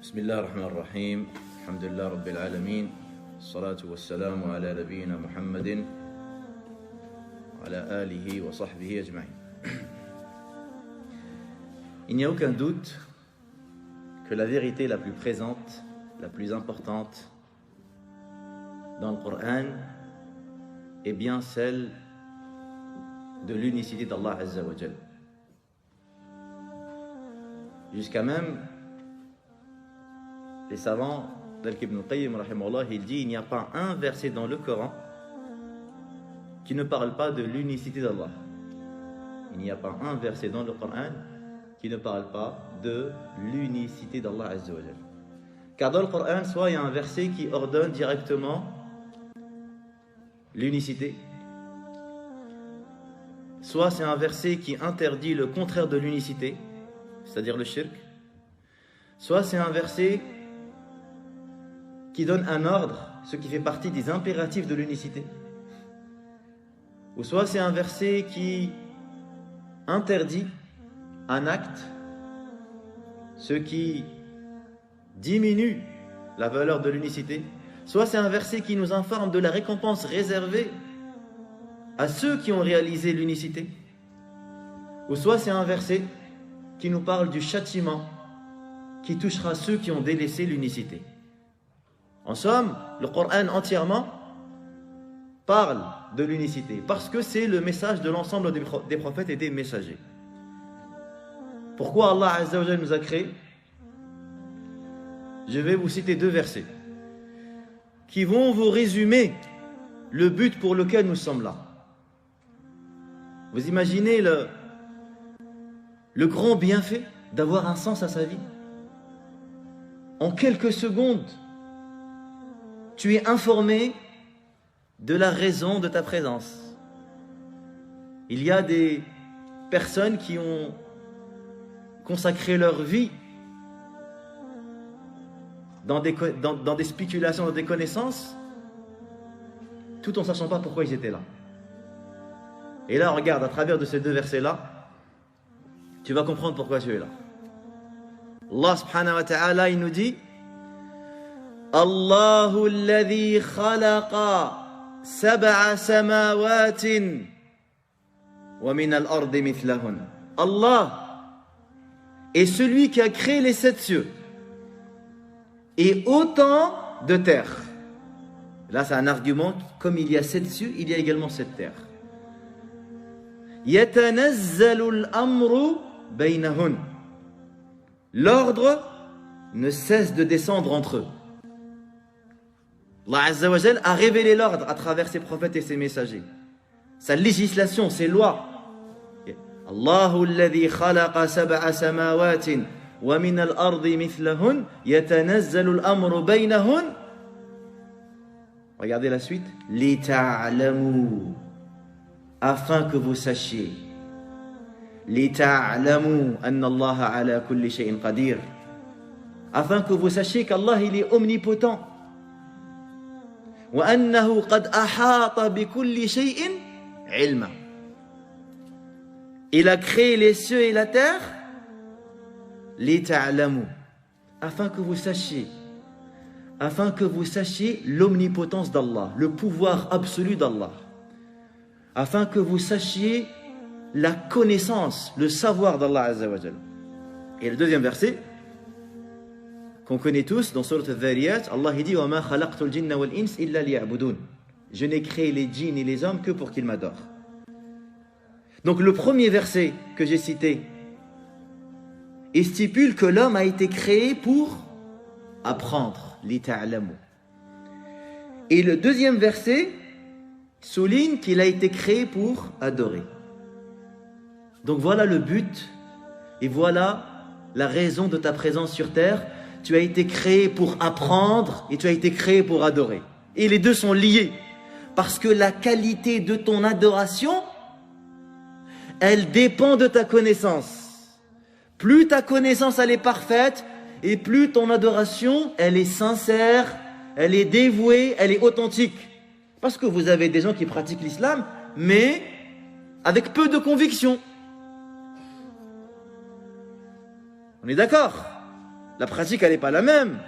بسم الله الرحمن الرحيم الحمد لله رب العالمين الصلاة والسلام على نبينا محمد وعلى آله وصحبه أجمعين. Il n'y a aucun doute que la vérité la plus présente, la plus importante dans le Coran est bien celle de l'unicité d'Allah Azza wa Jal. Jusqu'à même les savants tel qu'Ibn Qayyim rahimahullah, il dit il n'y a pas un verset dans le Coran qui ne parle pas de l'unicité d'Allah. Il n'y a pas un verset dans le Coran qui ne parle pas de l'unicité d'Allah Azza wa Jal. Car dans le Coran, soit il y a un verset qui ordonne directement l'unicité, soit c'est un verset qui interdit le contraire de l'unicité, c'est-à-dire le shirk, soit c'est un verset qui donne un ordre, ce qui fait partie des impératifs de l'unicité, ou soit c'est un verset qui interdit un acte, ce qui diminue la valeur de l'unicité, soit c'est un verset qui nous informe de la récompense réservée à ceux qui ont réalisé l'unicité, ou soit c'est un verset qui nous parle du châtiment qui touchera ceux qui ont délaissé l'unicité. En somme, le Coran entièrement parle de l'unicité parce que c'est le message de l'ensemble des prophètes et des messagers. Pourquoi Allah Azza wa Jalla nous a créés? Je vais vous citer deux versets qui vont vous résumer le but pour lequel nous sommes là. Vous imaginez le grand bienfait d'avoir un sens à sa vie. En quelques secondes, tu es informé de la raison de ta présence. Il y a des personnes qui ont consacré leur vie dans des spéculations, dans des connaissances, tout en ne sachant pas pourquoi ils étaient là. Et là, regarde, à travers de ces deux versets-là, tu vas comprendre pourquoi tu es là. Allah subhanahu wa ta'ala, il nous dit Allahu alladhi khalaqa sab'a samawatin wa min al-ardi mithlahun. Allah est celui qui a créé les 7 cieux et autant de terres. Là, c'est un argument, comme il y a 7 cieux, il y a également 7 terres. Yatanazzalu al-amru baynahun. L'ordre ne cesse de descendre entre eux. Allah Azza wa Jal a révélé l'ordre à travers ses prophètes et ses messagers. Sa législation, ses lois. Allahu alladhi khalaqa sab'a samawatin wa min al-ardi mithlahun yatanazzalu al-amru baynahun. Regardez la suite. Li ta'lamu, afin que vous sachiez. Li ta'lamu anna Allah ala kulli shay'in qadir. Afin que vous sachiez qu'Allah il est omnipotent. وأنه قد أحاط بكل شيء علما. Il a créé les cieux et la terre لتعلموا, afin que vous sachiez l'omnipotence d'Allah, le pouvoir absolu d'Allah, afin que vous sachiez la connaissance, le savoir d'Allah Azza wa Jal. Et le deuxième verset qu'on connaît tous dans Surat Al-Dhariyat, Allah dit وَمَا خَلَقْتُ الْجِنَّ وَالْإِنسِ إِلَّا لِيَعْبُدُونَ. Je n'ai créé les djinns et les hommes que pour qu'ils m'adorent. Donc le premier verset que j'ai cité, il stipule que l'homme a été créé pour apprendre, لِتَعْلَمُوا. Et le deuxième verset souligne qu'il a été créé pour adorer. Donc voilà le but et voilà la raison de ta présence sur terre. Tu as été créé pour apprendre et tu as été créé pour adorer. Et les deux sont liés. Parce que la qualité de ton adoration, elle dépend de ta connaissance. Plus ta connaissance elle est parfaite et plus ton adoration elle est sincère, elle est dévouée, elle est authentique. Parce que vous avez des gens qui pratiquent l'islam, mais avec peu de conviction. On est d'accord? La pratique, elle n'est pas la même.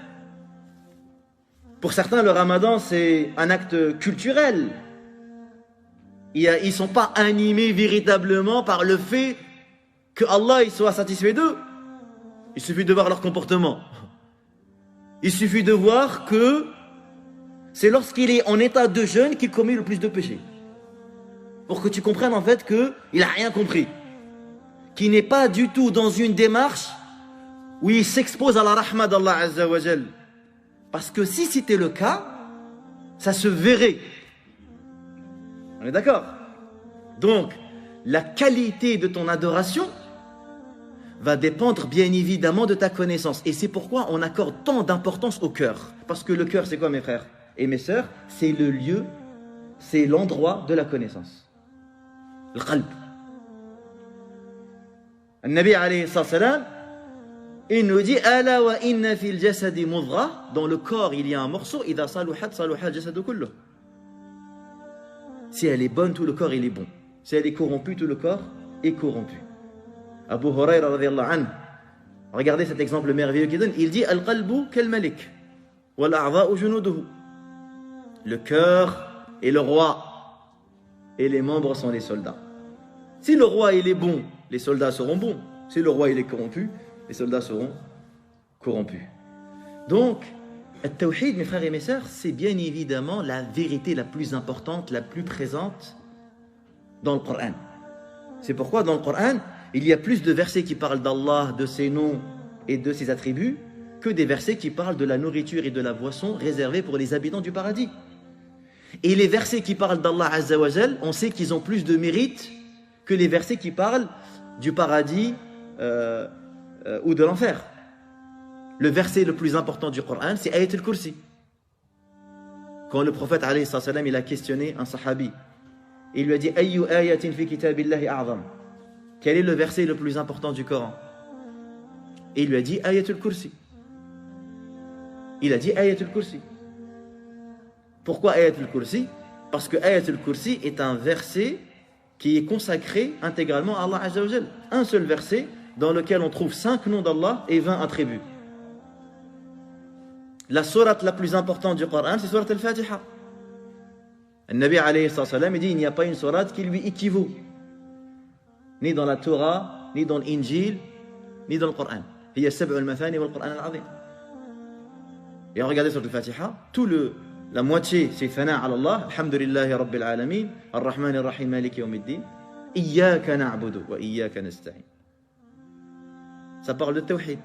Pour certains, le ramadan, c'est un acte culturel. Ils ne sont pas animés véritablement par le fait que Allah il soit satisfait d'eux. Il suffit de voir leur comportement. Il suffit de voir que c'est lorsqu'il est en état de jeûne qu'il commet le plus de péchés. Pour que tu comprennes en fait qu'il n'a rien compris. Qu'il n'est pas du tout dans une démarche où il s'expose à la rahma d'Allah Azza wa Jal. Parce que si c'était le cas, ça se verrait. On est d'accord? Donc, la qualité de ton adoration va dépendre bien évidemment de ta connaissance. Et c'est pourquoi on accorde tant d'importance au cœur. Parce que le cœur, c'est quoi mes frères et mes sœurs? C'est le lieu, c'est l'endroit de la connaissance. Le qalb. Le Nabi alayhi salam, il nous dit Ala wa inna fil jasadi mudghah. Dans le corps, il y a un morceau. Idha saluhat saluha al-jasadu kulluh. Si elle est bonne, tout le corps il est bon. Si elle est corrompue, tout le corps est corrompu. Abu Hurayra radiyallahu anhu, regardez cet exemple merveilleux qu'il donne. Il dit Al-qalbu kal malik wal a'dha'u junuduhu. Le cœur est le roi et les membres sont les soldats. Si le roi il est bon, les soldats seront bons. Si le roi il est corrompu, les soldats seront corrompus. Donc, At-Tawhid, mes frères et mes sœurs, c'est bien évidemment la vérité la plus importante, la plus présente dans le Coran. C'est pourquoi dans le Coran, il y a plus de versets qui parlent d'Allah, de ses noms et de ses attributs, que des versets qui parlent de la nourriture et de la boisson réservée pour les habitants du paradis. Et les versets qui parlent d'Allah Azza wa Jal, on sait qu'ils ont plus de mérite que les versets qui parlent du paradis ou de l'enfer. Le verset le plus important du Coran, c'est Ayat al-Kursi. Quand le prophète alayhi salam, il a questionné un sahabi, il lui a dit Ayyu ayatin fi kitabillahi a'zam. Quel est le verset le plus important du Coran? Et il lui a dit Ayat al-Kursi. Il a dit Ayat al-Kursi. Pourquoi Ayat al-Kursi? Parce que Ayat al-Kursi est un verset qui est consacré intégralement à Allah Azza wa Jal. Un seul verset dans lequel on trouve 5 noms d'Allah et 20 attributs. La sourate la plus importante du Coran, c'est sourate al-Fatiha. Le Nabi alayhi salam dit il n'y a pas une sourate qui lui équivaut. Ni dans la Torah, ni dans l'Injil, ni dans le Coran. Il y a sab'u al-mathani wal Coran al-azim. Et regardez sur al-Fatiha, la moitié c'est thana ala Allah, alhamdulillahi rabbil alamin, ar-Rahman ar-Rahim, maliki yawmiddin, iyyaka na'budu wa iyyaka nasta'in. Ça parle de tawhid.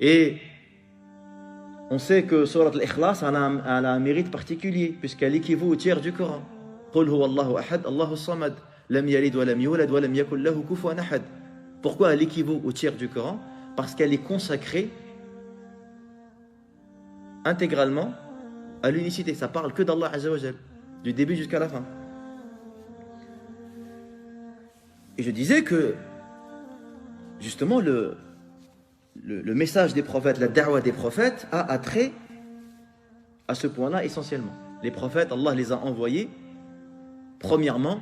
Et on sait que Surat al-Ikhlas a un mérite particulier puisqu'elle équivaut au tiers du Coran. Qul huwa Allahu ahad, Allahu samad, lam yalid wa lam yulad wa lam yakul lahu kufuwan ahad. Pourquoi elle équivaut au tiers du Coran? Parce qu'elle est consacrée intégralement à l'unicité. Ça parle que d'Allah Azza wa Jal, du début jusqu'à la fin. Et je disais que justement le message des prophètes, la da'wa des prophètes a attrait à ce point-là essentiellement. Les prophètes, Allah les a envoyés premièrement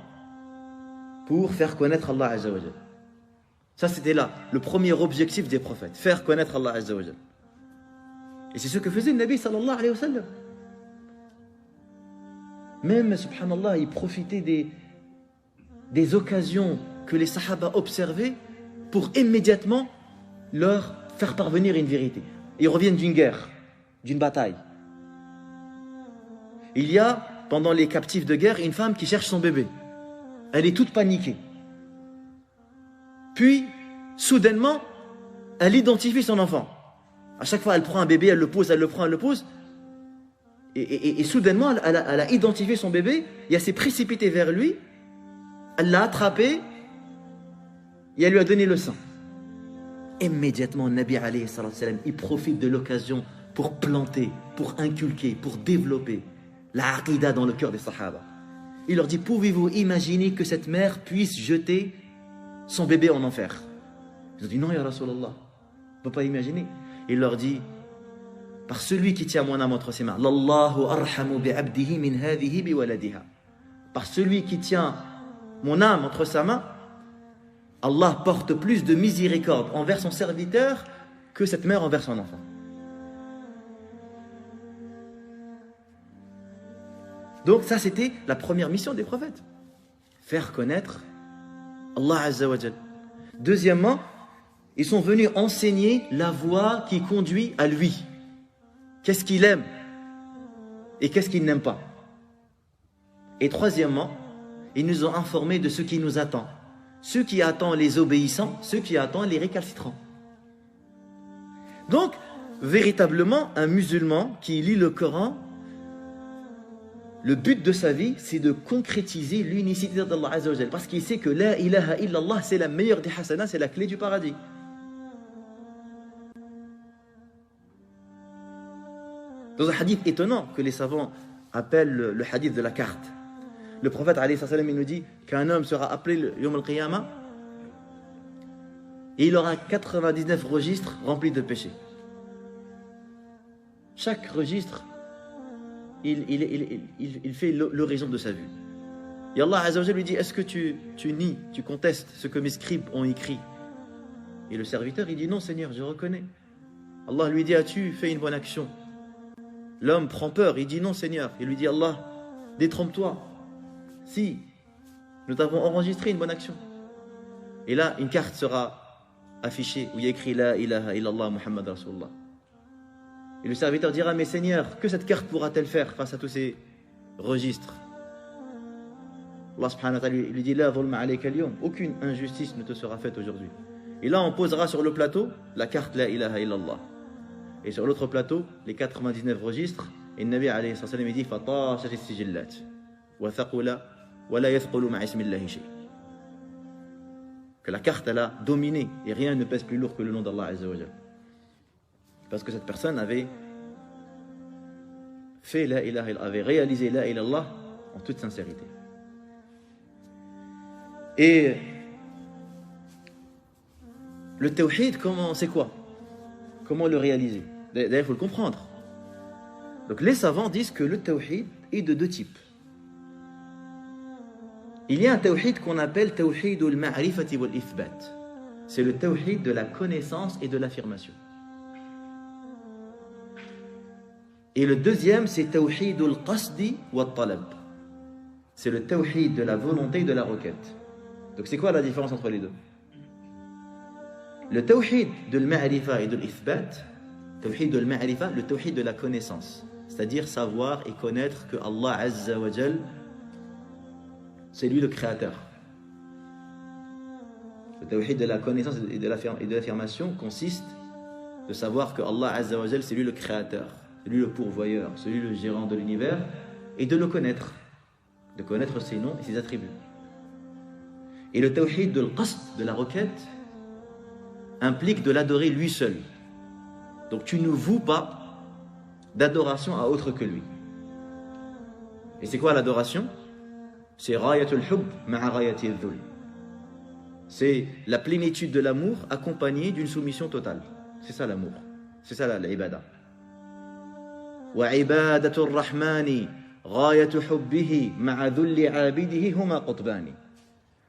pour faire connaître Allah Azza wa Jal. Ça c'était là, le premier objectif des prophètes, faire connaître Allah Azza wa Jal. Et c'est ce que faisait le Nabi sallallahu alayhi wa sallam. Même, subhanallah, il profitait des occasions que les sahaba observaient pour immédiatement leur faire parvenir une vérité. Ils reviennent d'une guerre, d'une bataille. Il y a, pendant les captifs de guerre, une femme qui cherche son bébé. Elle est toute paniquée. Puis, soudainement, elle identifie son enfant. À chaque fois, elle prend un bébé, elle le pose, elle le prend, elle le pose. Et soudainement, elle a identifié son bébé, et elle s'est précipitée vers lui, elle l'a attrapé, et elle lui a donné le sein. Immédiatement, le Nabi alayhi salam, il profite de l'occasion pour planter, pour inculquer, pour développer la aqida dans le cœur des sahaba. Il leur dit, pouvez-vous imaginer que cette mère puisse jeter son bébé en enfer? Ils ont dit, non, ya Rasulallah, on ne peut pas imaginer. Il leur dit, par celui qui tient mon âme entre ses mains, Lallahu arhamu bi'abdihi min hadhihi biwaladiha. Par celui qui tient mon âme entre sa main, Allah porte plus de miséricorde envers son serviteur que cette mère envers son enfant. Donc ça, c'était la première mission des prophètes. Faire connaître Allah Azza wa Jal. Deuxièmement, ils sont venus enseigner la voie qui conduit à lui. Qu'est-ce qu'il aime et qu'est-ce qu'il n'aime pas. Et troisièmement, ils nous ont informés de ce qui nous attend. Ce qui attend les obéissants, ce qui attend les récalcitrants. Donc, véritablement, un musulman qui lit le Coran, le but de sa vie, c'est de concrétiser l'unicité d'Allah Azza wa Jal. Parce qu'il sait que la ilaha illallah, c'est la meilleure des hasanats, c'est la clé du paradis. Dans un hadith étonnant que les savants appellent le hadith de la carte, le prophète alayhi salam, il nous dit qu'un homme sera appelé le Yawm al-Qiyamah et il aura 99 registres remplis de péchés. Chaque registre, il fait l'horizon de sa vue. Et Allah Azza wa Jalla lui dit, est-ce que tu nies, tu contestes ce que mes scribes ont écrit? Et le serviteur, il dit, non Seigneur, je reconnais. Allah lui dit, as-tu fait une bonne action? L'homme prend peur, il dit, non Seigneur. Il lui dit, Allah, détrompe-toi. Si, nous t'avons enregistré une bonne action. Et là, une carte sera affichée où il y a écrit La ilaha illallah Muhammad Rasulullah. Et le serviteur dira, mais Seigneur, que cette carte pourra-t-elle faire face à tous ces registres? Allah subhanahu wa ta'ala lui dit, La dhulma alayka al-yawm, aucune injustice ne te sera faite aujourd'hui. Et là, on posera sur le plateau la carte La ilaha illallah. Et sur l'autre plateau, les 99 registres. Et le Nabi alayhi salam dit, Fatashat as-sijillat wa thaqula wa la yathqulu ma'a ismillahi shay. Que la carte, elle a dominé et rien ne pèse plus lourd que le nom d'Allah Azza wa Jalla. Parce que cette personne avait fait la ilaha illallah, avait réalisé la ilaha illallah en toute sincérité. Et le tawhid, c'est quoi? Comment le réaliser? D'ailleurs, il faut le comprendre. Donc les savants disent que le tawhid est de deux types. Il y a un tawhid qu'on appelle tawhid al-ma'rifati wal-ithbat. C'est le tawhid de la connaissance et de l'affirmation. Et le deuxième, c'est tawhid al-qasdi wal-talab. C'est le tawhid de la volonté et de la requête. Donc c'est quoi la différence entre les deux? Le tawhid de al-ma'rifa et de l'ithbat, tawhid de al-ma'rifa, le tawhid de la connaissance. C'est-à-dire savoir et connaître que Allah Azza wa Jal, c'est lui le créateur. Le tawhid de la connaissance et de l'affirmation consiste de savoir que Allah Azza wa Jal, c'est lui le créateur, c'est lui le pourvoyeur, c'est lui le gérant de l'univers, et de le connaître, de connaître ses noms et ses attributs. Et le tawhid de l'qasd, de la requête, implique de l'adorer lui seul. Donc tu ne voues pas d'adoration à autre que lui. Et c'est quoi l'adoration? C'est rayatul hubb ma'a rayatil dhul. C'est la plénitude de l'amour accompagnée d'une soumission totale. C'est ça l'amour. C'est ça l'ibada. Wa ibadatur rahmani rayatu hubbihi ma'a dhulli 'abidihi huma qutbani.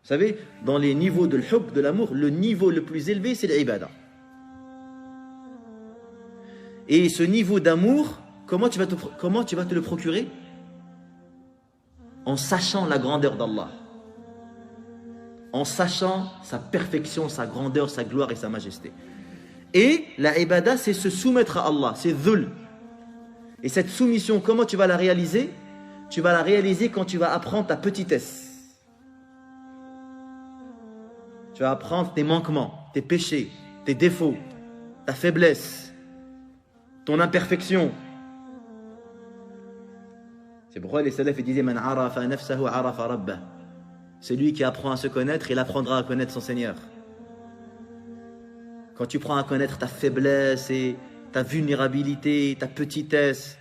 Vous savez, dans les niveaux de l'hubb, de l'amour, le niveau le plus élevé, c'est l'ibada. Et ce niveau d'amour, comment tu vas te le procurer? En sachant la grandeur d'Allah. En sachant sa perfection, sa grandeur, sa gloire et sa majesté. Et la ibada, c'est se soumettre à Allah, c'est dhul. Et cette soumission, comment tu vas la réaliser? Tu vas la réaliser quand tu vas apprendre ta petitesse. Tu vas apprendre tes manquements, tes péchés, tes défauts, ta faiblesse, ton imperfection. C'est pourquoi les salafs disaient Man arafa nafsahu arafa rabbah. C'est lui qui apprend à se connaître, il apprendra à connaître son Seigneur. Quand tu prends à connaître ta faiblesse et ta vulnérabilité, ta petitesse,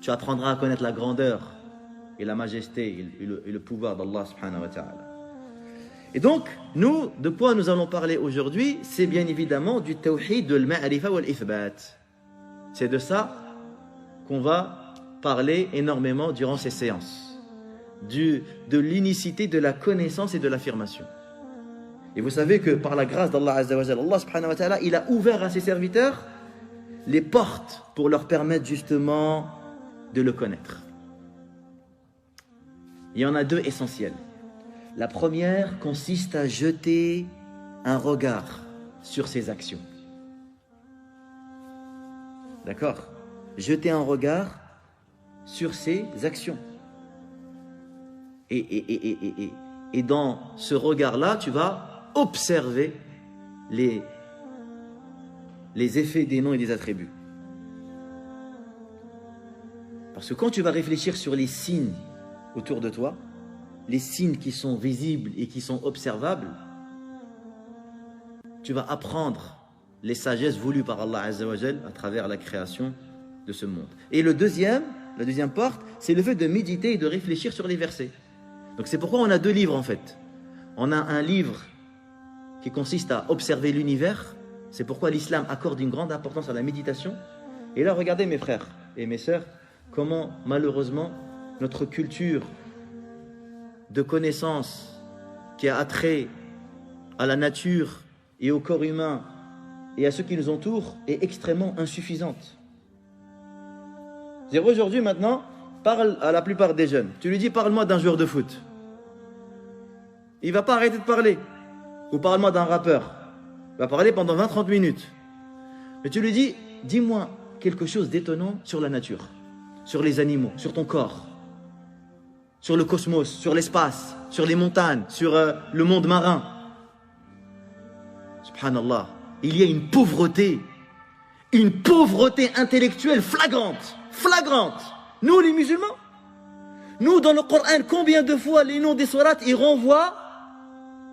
tu apprendras à connaître la grandeur et la majesté et le pouvoir d'Allah subhanahu wa ta'ala. Et donc, nous, de quoi nous allons parler aujourd'hui? C'est bien évidemment du tawhid de al-ma'rifa wal-ithbat. C'est de ça qu'on va parler énormément durant ces séances. De l'unicité de la connaissance et de l'affirmation. Et vous savez que par la grâce d'Allah Azza wa Jalla, Allah subhanahu wa ta'ala, il a ouvert à ses serviteurs les portes pour leur permettre justement de le connaître. Il y en a deux essentielles. La première consiste à jeter un regard sur ses actions. D'accord? Jeter un regard sur ses actions. Et dans ce regard-là, tu vas observer les effets des noms et des attributs. Parce que quand tu vas réfléchir sur les signes autour de toi, les signes qui sont visibles et qui sont observables, tu vas apprendre les sagesses voulues par Allah Azza wa Jal à travers la création de ce monde. Et la deuxième porte, c'est le fait de méditer et de réfléchir sur les versets. Donc c'est pourquoi on a deux livres en fait. On a un livre qui consiste à observer l'univers. C'est pourquoi l'islam accorde une grande importance à la méditation. Et là, regardez mes frères et mes sœurs, comment malheureusement notre culture de connaissance qui a attrait à la nature et au corps humain et à ceux qui nous entourent est extrêmement insuffisante. Aujourd'hui maintenant, parle à la plupart des jeunes. Tu lui dis parle-moi d'un joueur de foot. Il ne va pas arrêter de parler. Ou parle-moi d'un rappeur. Il va parler pendant 20-30 minutes. Mais tu lui dis, dis-moi quelque chose d'étonnant sur la nature, sur les animaux, sur ton corps, sur le cosmos, sur l'espace, sur les montagnes, sur le monde marin. Subhanallah, il y a une pauvreté intellectuelle flagrante. Nous les musulmans, nous dans le Coran, combien de fois les noms des sourates, ils renvoient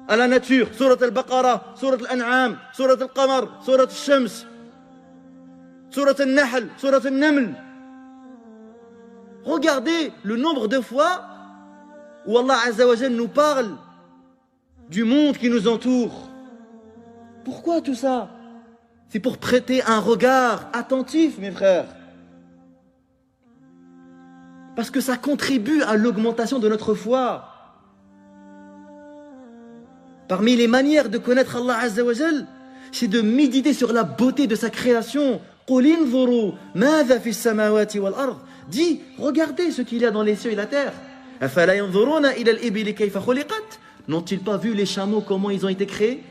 à la nature. Surat al-Baqarah, Surat al-An'am, Surat al-Qamar, Surat al-Shams, Surat al-Nahl, Surat al-Naml. Regardez le nombre de fois où Allah Azza wa Jal nous parle du monde qui nous entoure. Pourquoi tout ça? C'est pour prêter un regard attentif, mes frères. Parce que ça contribue à l'augmentation de notre foi. Parmi les manières de connaître Allah Azza wa Jal, c'est de méditer sur la beauté de sa création. Dis, regardez ce qu'il y a dans les cieux et la terre. N'ont-ils pas vu les chameaux, comment ils ont été créés?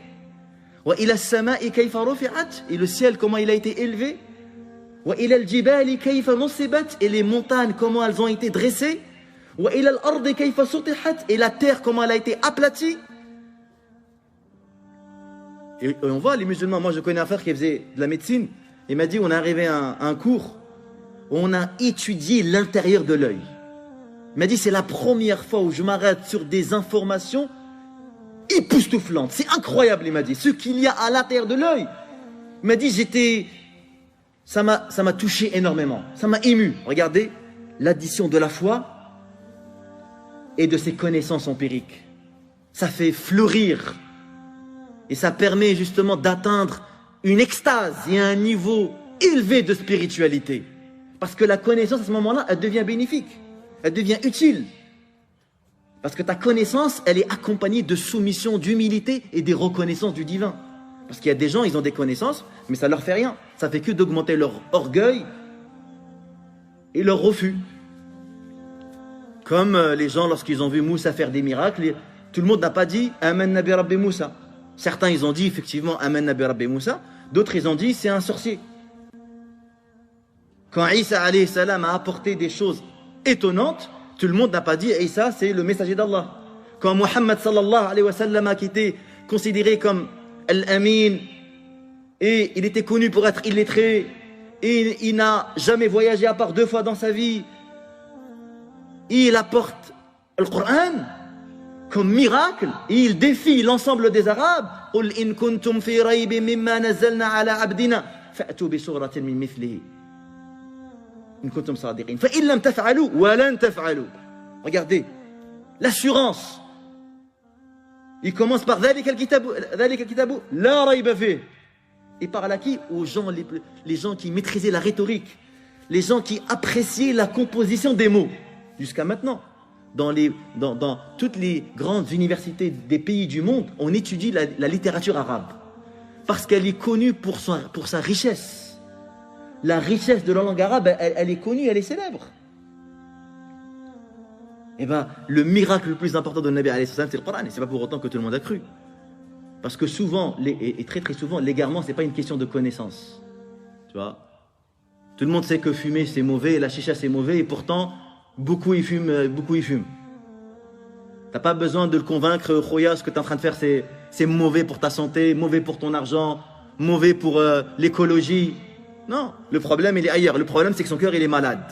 Et le ciel, comment il a été élevé? Et les montagnes, comment elles ont été dressées? Et la terre, comment elle a été aplatie? Et on voit les musulmans, moi je connais un frère qui faisait de la médecine, il m'a dit, on est arrivé à un cours où on a étudié l'intérieur de l'œil. Il m'a dit, c'est la première fois où je m'arrête sur des informations époustouflantes. C'est incroyable, il m'a dit, ce qu'il y a à l'intérieur de l'œil. Il m'a dit, ça m'a touché énormément, ça m'a ému. Regardez, l'addition de la foi et de ses connaissances empiriques. Ça fait fleurir. Et ça permet justement d'atteindre une extase et un niveau élevé de spiritualité. Parce que la connaissance, à ce moment-là, elle devient bénéfique. Elle devient utile. Parce que ta connaissance, elle est accompagnée de soumission, d'humilité et des reconnaissances du divin. Parce qu'il y a des gens, ils ont des connaissances, mais ça ne leur fait rien. Ça fait que d'augmenter leur orgueil et leur refus. Comme les gens, lorsqu'ils ont vu Moussa faire des miracles, tout le monde n'a pas dit « Amen Nabi Rabbi Moussa ». Certains, ils ont dit effectivement « Amen Nabi Rabbi Moussa ». D'autres, ils ont dit « c'est un sorcier ». Quand Isa alayhi salam a apporté des choses étonnantes, tout le monde n'a pas dit « Isa, c'est le messager d'Allah ». Quand Muhammad sallallahu alayhi wa sallam, qui était considéré comme Al-Amin, et il était connu pour être illettré, et il n'a jamais voyagé à part 2 fois dans sa vie, et il apporte le Coran comme miracle, et il défie l'ensemble des Arabes. قُلْ إِن كُنْتُمْ فِي رَيْبٍ مِمَّا نَزَّلْنَا عَلَى عَبْدِنَا فَأْتُوا بِسُورَةٍ مِّن مِثْلِهِ إِن كُنْتُمْ صَادِقِينَ فَإِن لَمْ تَفْعَلُوا وَلَنْ تَفْعَلُوا. Regardez, l'assurance. Il commence par ذَلِكَ الْكِتَابُ لَا رَيْبَ فِيهِ. Et par là qui? Aux gens, les gens qui maîtrisaient la rhétorique, les gens qui appréciaient la composition des mots. Jusqu'à maintenant, Dans toutes les grandes universités des pays du monde, on étudie la littérature arabe. Parce qu'elle est connue pour sa richesse. La richesse de la langue arabe, elle est connue, elle est célèbre. Et bien, le miracle le plus important de Nabi alayhi salam, c'est le Coran. Et ce n'est pas pour autant que tout le monde a cru. Parce que souvent, et très très souvent, l'égarement, ce n'est pas une question de connaissance. Tu vois? Tout le monde sait que fumer, c'est mauvais, la chicha, c'est mauvais, et pourtant, beaucoup y fument, beaucoup y fument. Tu n'as pas besoin de le convaincre, Khoya, ce que tu es en train de faire, c'est mauvais pour ta santé, mauvais pour ton argent, mauvais pour l'écologie. Non, le problème, il est ailleurs. Le problème, c'est que son cœur, il est malade.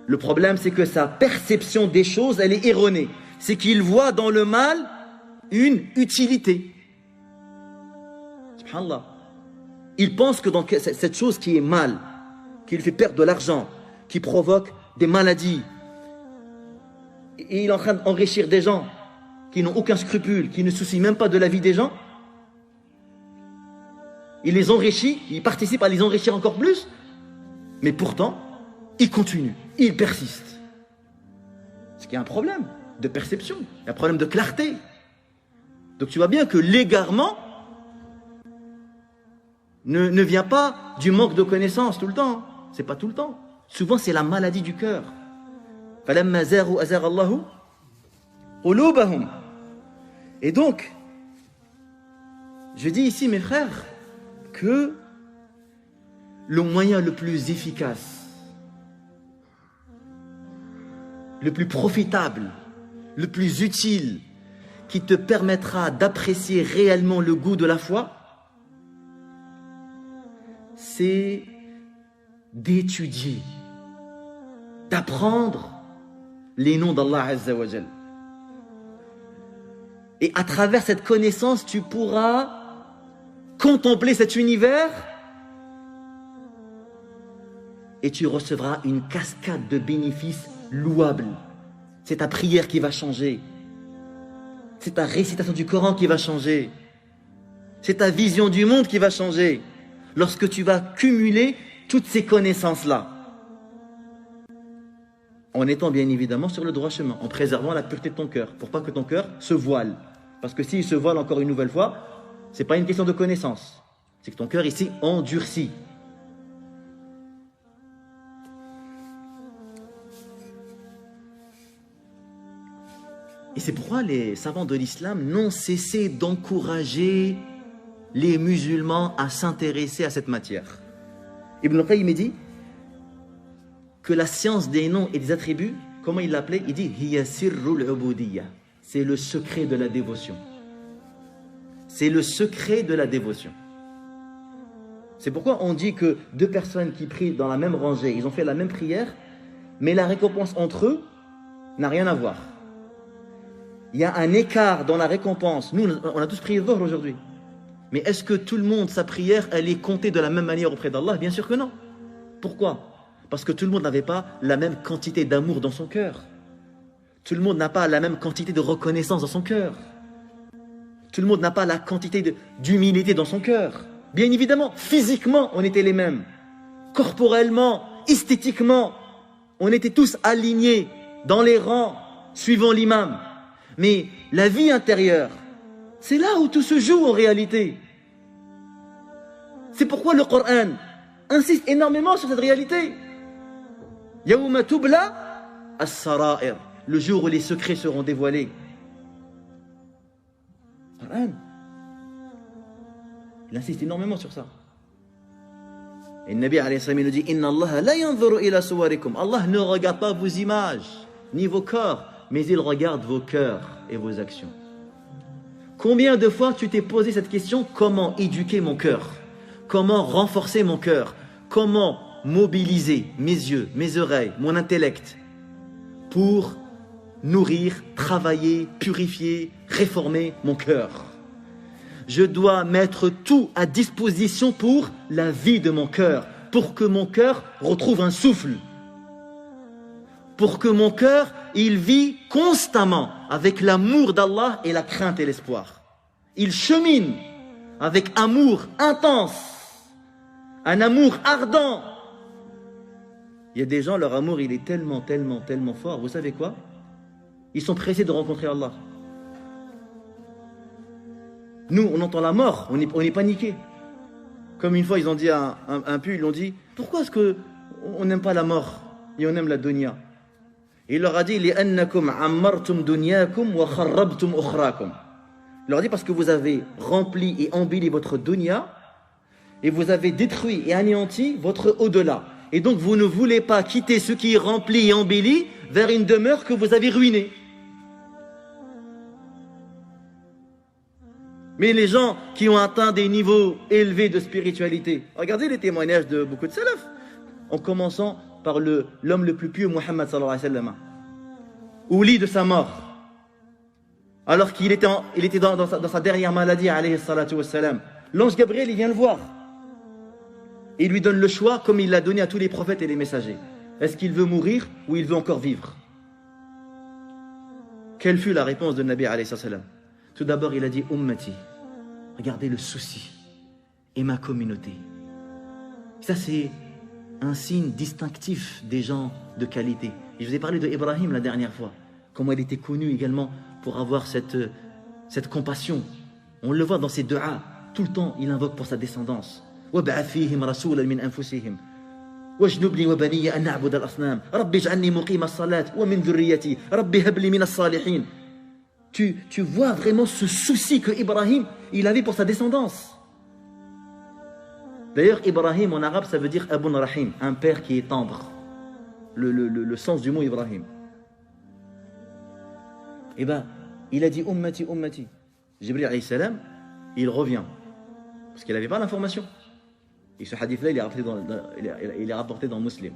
Le problème, c'est que sa perception des choses, elle est erronée. C'est qu'il voit dans le mal une utilité. Subhanallah. Il pense que dans cette chose qui est mal, qui lui fait perdre de l'argent, qui provoque des maladies, et il est en train d'enrichir des gens qui n'ont aucun scrupule, qui ne se soucient même pas de la vie des gens. Il les enrichit, il participe à les enrichir encore plus, mais pourtant, il continue, il persiste. Ce qui est un problème de perception, un problème de clarté. Donc tu vois bien que l'égarement ne vient pas du manque de connaissances tout le temps. C'est pas tout le temps. Souvent, c'est la maladie du cœur. Et donc, je dis ici, mes frères, que le moyen le plus efficace, le plus profitable, le plus utile, qui te permettra d'apprécier réellement le goût de la foi, c'est d'étudier, d'apprendre les noms d'Allah Azza wa Jal. Et à travers cette connaissance, tu pourras contempler cet univers et tu recevras une cascade de bénéfices louables. C'est ta prière qui va changer. C'est ta récitation du Coran qui va changer. C'est ta vision du monde qui va changer. Lorsque tu vas cumuler toutes ces connaissances-là. En étant bien évidemment sur le droit chemin, en préservant la pureté de ton cœur, pour pas que ton cœur se voile. Parce que s'il se voile encore une nouvelle fois, ce n'est pas une question de connaissance. C'est que ton cœur ici endurci. Et c'est pourquoi les savants de l'islam n'ont cessé d'encourager les musulmans à s'intéresser à cette matière. Ibn Qayyim dit que la science des noms et des attributs, comment il l'appelait? Il dit hiya sirrul ubudiyya. C'est le secret de la dévotion. C'est le secret de la dévotion. C'est pourquoi on dit que deux personnes qui prient dans la même rangée, ils ont fait la même prière, mais la récompense entre eux n'a rien à voir. Il y a un écart dans la récompense. Nous, on a tous prié le Dhuhr aujourd'hui. Mais est-ce que tout le monde, sa prière, elle est comptée de la même manière auprès d'Allah? Bien sûr que non. Pourquoi? Parce que tout le monde n'avait pas la même quantité d'amour dans son cœur. Tout le monde n'a pas la même quantité de reconnaissance dans son cœur. Tout le monde n'a pas la quantité d'humilité dans son cœur. Bien évidemment, physiquement, on était les mêmes. Corporellement, esthétiquement, on était tous alignés dans les rangs, suivant l'imam. Mais la vie intérieure, c'est là où tout se joue en réalité. C'est pourquoi le Coran insiste énormément sur cette réalité. Yawma tubla as-sara'ir, le jour où les secrets seront dévoilés. Le Coran, il insiste énormément sur ça. Et le Nabi alayhi salam nous dit Inna Allah la yanzuru ila suwarikum. Allah ne regarde pas vos images, ni vos corps, mais il regarde vos cœurs et vos actions. Combien de fois tu t'es posé cette question? Comment éduquer mon cœur? Comment renforcer mon cœur? Comment mobiliser mes yeux, mes oreilles, mon intellect pour nourrir, travailler, purifier, réformer mon cœur? Je dois mettre tout à disposition pour la vie de mon cœur, pour que mon cœur retrouve un souffle, pour que mon cœur, il vit constamment avec l'amour d'Allah et la crainte et l'espoir. Il chemine avec amour intense, un amour ardent. Il y a des gens, leur amour, il est tellement fort. Vous savez quoi? Ils sont pressés de rencontrer Allah. Nous, on entend la mort, on est paniqué. Comme une fois, ils ont dit à un puits, ils l'ont dit, pourquoi est-ce qu'on n'aime pas la mort et on aime la dunya? Et il leur a dit, لِأَنَّكُمْ عَمَّرْتُمْ دُنْيَاكُمْ وَخَرَّبْتُمْ أُخْرَاكُمْ. Il leur a dit, parce que vous avez rempli et embelli votre dunya, et vous avez détruit et anéanti votre au-delà. Et donc, vous ne voulez pas quitter ce qui est rempli et embelli vers une demeure que vous avez ruinée. Mais les gens qui ont atteint des niveaux élevés de spiritualité, regardez les témoignages de beaucoup de salaf, en commençant par l'homme le plus pieux, Muhammad sallallahu alayhi wa sallam, au lit de sa mort, alors qu'il était dans sa dernière maladie, alayhi salatu wa salam. L'ange Gabriel, il vient le voir. Et il lui donne le choix, comme il l'a donné à tous les prophètes et les messagers. Est-ce qu'il veut mourir ou il veut encore vivre? Quelle fut la réponse de Nabi alayhi salam? Tout d'abord, il a dit Ummati. Regardez le souci. Et ma communauté. Ça, c'est un signe distinctif des gens de qualité. Et je vous ai parlé de Ibrahim la dernière fois. Comment il était connu également pour avoir cette compassion. On le voit dans ses du'as. Tout le temps, il invoque pour sa descendance. وَبْعَثْ فِيهِمْ رَسُولًا مِنْ أَنفُسِهِمْ وَاجْنُبْنِي وَبَنِيَّ أَنْ نَعْبُدَ الْأَصْنَامَ رَبِّ اجْعَلْنِي مُقِيمَ الصَّلَاةِ وَمِنْ ذُرِّيَّتِي رَبِّ هَبْ لِي مِنَ الصَّالِحِينَ. Tu vois vraiment ce souci que Ibrahim, il avait pour sa descendance. D'ailleurs, Ibrahim en arabe, ça veut dire Abun Rahim, un père qui est tendre. Le sens du mot Ibrahim. Eh bien, il a dit Ummati, Ummati. Jibril alayhi salam, il revient. Parce qu'il n'avait pas l'information. Et ce hadith-là, il est rapporté dans Muslim.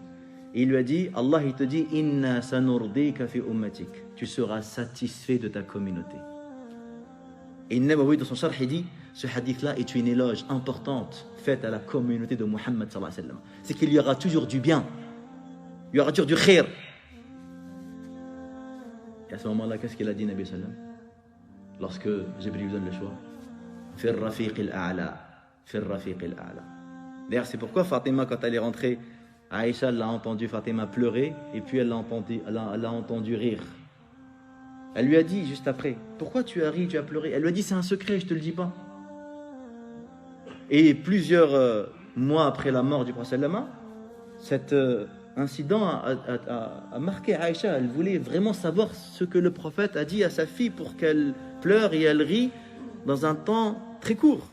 Et il lui a dit, Allah, il te dit, Inna sanurdika fi ummatik. Tu seras satisfait de ta communauté. Et Nawawi, dans son sharh, il dit, ce hadith-là est une éloge importante faite à la communauté de Muhammad sallallahu alayhi wa sallam. C'est qu'il y aura toujours du bien. Il y aura toujours du khir. Et à ce moment-là, qu'est-ce qu'il a dit, Nabi sallam? Lorsque Jibril lui donne le choix. Fir rafiq al-a'la. Fir rafiq al-a'la. D'ailleurs, c'est pourquoi Fatima, quand elle est rentrée, Aïcha l'a entendu Fatima pleurer, et puis elle l'a entendu rire. Elle lui a dit juste après, pourquoi tu as ri, tu as pleuré? Elle lui a dit, c'est un secret, je ne te le dis pas. Et plusieurs mois après la mort du prophète Lama, cet incident a marqué Aïcha. Elle voulait vraiment savoir ce que le prophète a dit à sa fille pour qu'elle pleure et elle rit dans un temps très court.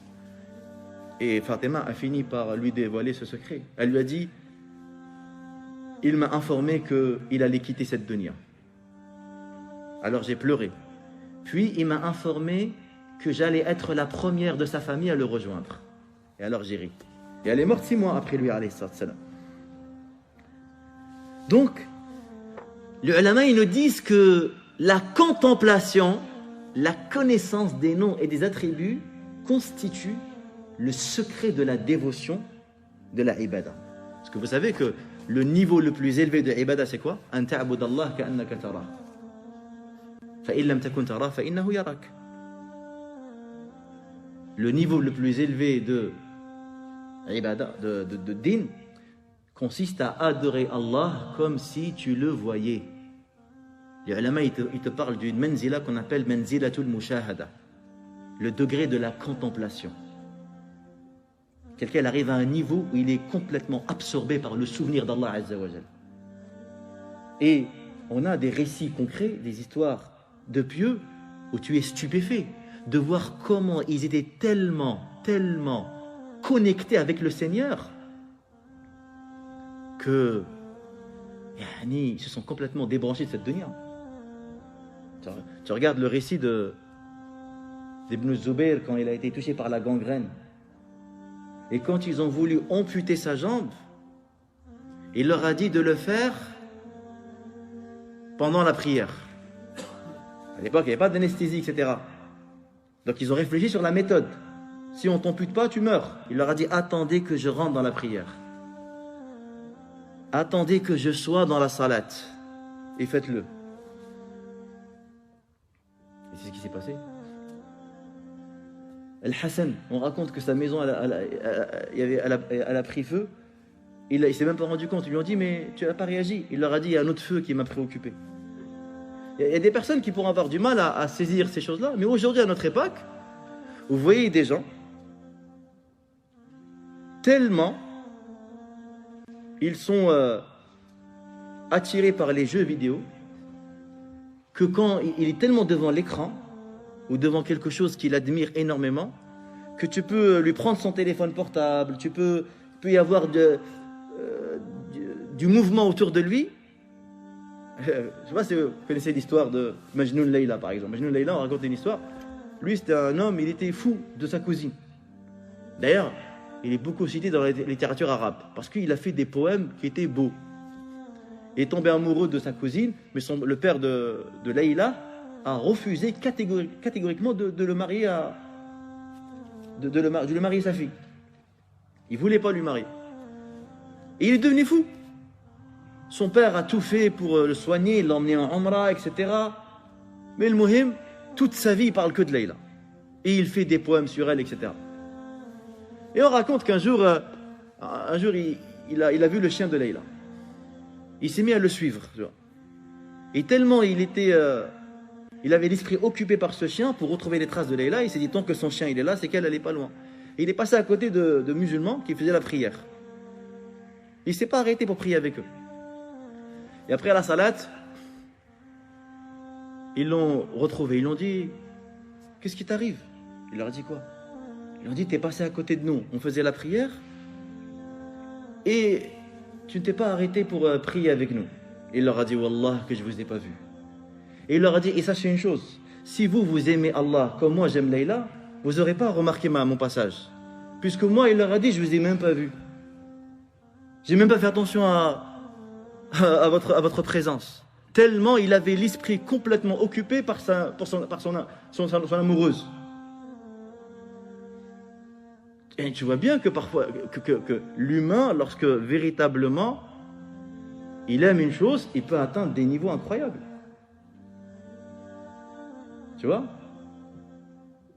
Et Fatima a fini par lui dévoiler ce secret. Elle lui a dit, il m'a informé qu'il allait quitter cette dunya. Alors j'ai pleuré. Puis il m'a informé que j'allais être la première de sa famille à le rejoindre. Et alors j'ai ri. Et elle est morte 6 mois après lui, alayhi salam. Donc, les ulama, ils nous disent que la contemplation, la connaissance des noms et des attributs constitue le secret de la dévotion de la ibada. Parce que vous savez que le niveau le plus élevé de ibada, c'est quoi? An ta'bud Allah ka'annaka tarah. Fa in lam takun tarah fa innahu yarak. Le niveau le plus élevé de ibada, de din, consiste à adorer Allah comme si tu le voyais. Les ulama, ils te parlent d'une manzila qu'on appelle manzilatul mushahada, le degré de la contemplation. Quelqu'un arrive à un niveau où il est complètement absorbé par le souvenir d'Allah Azza wa Jal. Et on a des récits concrets, des histoires de pieux où tu es stupéfait de voir comment ils étaient tellement connectés avec le Seigneur que ils se sont complètement débranchés de cette dunya. Tu regardes le récit d'Ibn Zubayr quand il a été touché par la gangrène. Et quand ils ont voulu amputer sa jambe, il leur a dit de le faire pendant la prière. À l'époque, il n'y avait pas d'anesthésie, etc. Donc ils ont réfléchi sur la méthode. Si on ne t'ampute pas, tu meurs. Il leur a dit, attendez que je rentre dans la prière. Attendez que je sois dans la salat. Et faites-le. Et c'est ce qui s'est passé. Al-Hassan, on raconte que sa maison, elle a pris feu. Il ne s'est même pas rendu compte. Ils lui ont dit, mais tu n'as pas réagi. Il leur a dit, il y a un autre feu qui m'a préoccupé. Il y a des personnes qui pourront avoir du mal à saisir ces choses-là, mais aujourd'hui, à notre époque, vous voyez des gens, tellement ils sont attirés par les jeux vidéo, que quand il est tellement devant l'écran, ou devant quelque chose qu'il admire énormément, que tu peux lui prendre son téléphone portable, il peut y avoir du mouvement autour de lui. Je ne sais pas si vous connaissez l'histoire de Majnoun Layla, par exemple. Majnoun Layla, on raconte une histoire. Lui, c'était un homme, il était fou de sa cousine. D'ailleurs, il est beaucoup cité dans la littérature arabe, parce qu'il a fait des poèmes qui étaient beaux. Il est tombé amoureux de sa cousine, mais le père de Layla a refusé catégoriquement de le marier de le marier sa fille. Il ne voulait pas lui marier. Et il est devenu fou. Son père a tout fait pour le soigner, l'emmener en Umrah, etc. Mais le muhim, toute sa vie, il parle que de Layla. Et il fait des poèmes sur elle, etc. Et on raconte qu'un jour, il a vu le chien de Layla. Il s'est mis à le suivre. Et tellement il avait l'esprit occupé par ce chien pour retrouver les traces de Layla, il s'est dit tant que son chien il est là, c'est qu'elle n'est pas loin. Et il est passé à côté de musulmans qui faisaient la prière. Il ne s'est pas arrêté pour prier avec eux. Et après la salat, ils l'ont retrouvé. Ils l'ont dit, qu'est-ce qui t'arrive? Il leur a dit quoi? Ils leur ont dit, t'es passé à côté de nous. On faisait la prière et tu ne t'es pas arrêté pour prier avec nous. Il leur a dit, Wallah, que je ne vous ai pas vu. Et il leur a dit, et sachez une chose, si vous aimez Allah comme moi j'aime Layla, vous n'aurez pas remarqué mon passage. Puisque moi, il leur a dit, je ne vous ai même pas vu. J'ai même pas fait attention à votre présence. Tellement il avait l'esprit complètement occupé par son amoureuse. Et tu vois bien que parfois, que l'humain, lorsque véritablement il aime une chose, il peut atteindre des niveaux incroyables. Tu vois?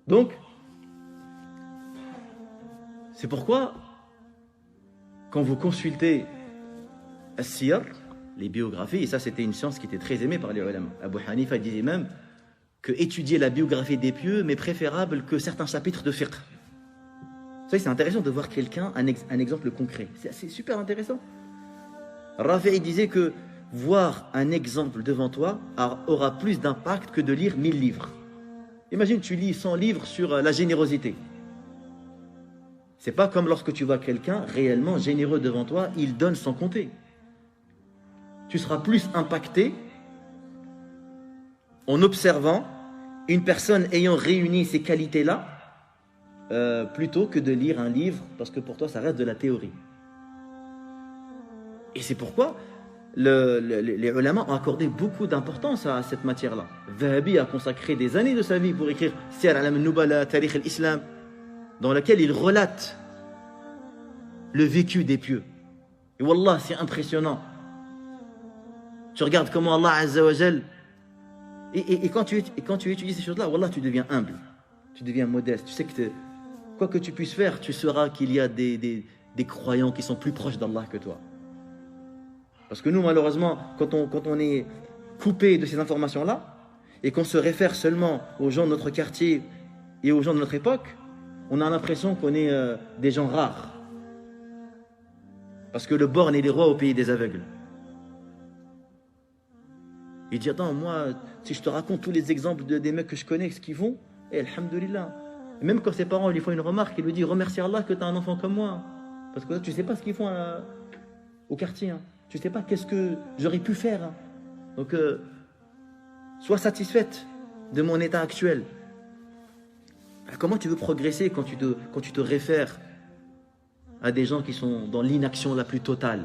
Donc, c'est pourquoi, quand vous consultez As-Siyar, les biographies, et ça c'était une science qui était très aimée par les ulama. Abu Hanifa disait même que étudier la biographie des pieux m'est préférable que certains chapitres de fiqh. Vous savez, c'est intéressant de voir quelqu'un, un exemple concret. C'est super intéressant. Rafi'i disait que voir un exemple devant toi aura plus d'impact que de lire 1000 livres. Imagine, tu lis 100 livres sur la générosité. C'est pas comme lorsque tu vois quelqu'un réellement généreux devant toi, il donne sans compter. Tu seras plus impacté en observant une personne ayant réuni ces qualités-là plutôt que de lire un livre, parce que pour toi, ça reste de la théorie. Et c'est pourquoi les ulama ont accordé beaucoup d'importance à cette matière-là. Zahabi a consacré des années de sa vie pour écrire Siyar A'lam al-Nubala, Tarikh al-Islam, dans lequel il relate le vécu des pieux. Et wallah, c'est impressionnant. Tu regardes comment Allah Azza wa Jal, et quand tu étudies ces choses-là, wallah, tu deviens humble, tu deviens modeste. Tu sais que quoi que tu puisses faire, tu sauras qu'il y a des croyants qui sont plus proches d'Allah que toi. Parce que nous, malheureusement, quand on est coupé de ces informations-là, et qu'on se réfère seulement aux gens de notre quartier et aux gens de notre époque, on a l'impression qu'on est des gens rares. Parce que le borgne est les rois au pays des aveugles. Il dit, attends, moi, si je te raconte tous les exemples des mecs que je connais, ce qu'ils font, et alhamdoulilah. Et même quand ses parents lui font une remarque, il lui dit, remercie Allah que tu as un enfant comme moi. Parce que là, tu ne sais pas ce qu'ils font au quartier. Hein. Tu ne sais pas qu'est-ce que j'aurais pu faire. Hein. Donc, sois satisfaite de mon état actuel. Comment tu veux progresser quand tu te réfères à des gens qui sont dans l'inaction la plus totale?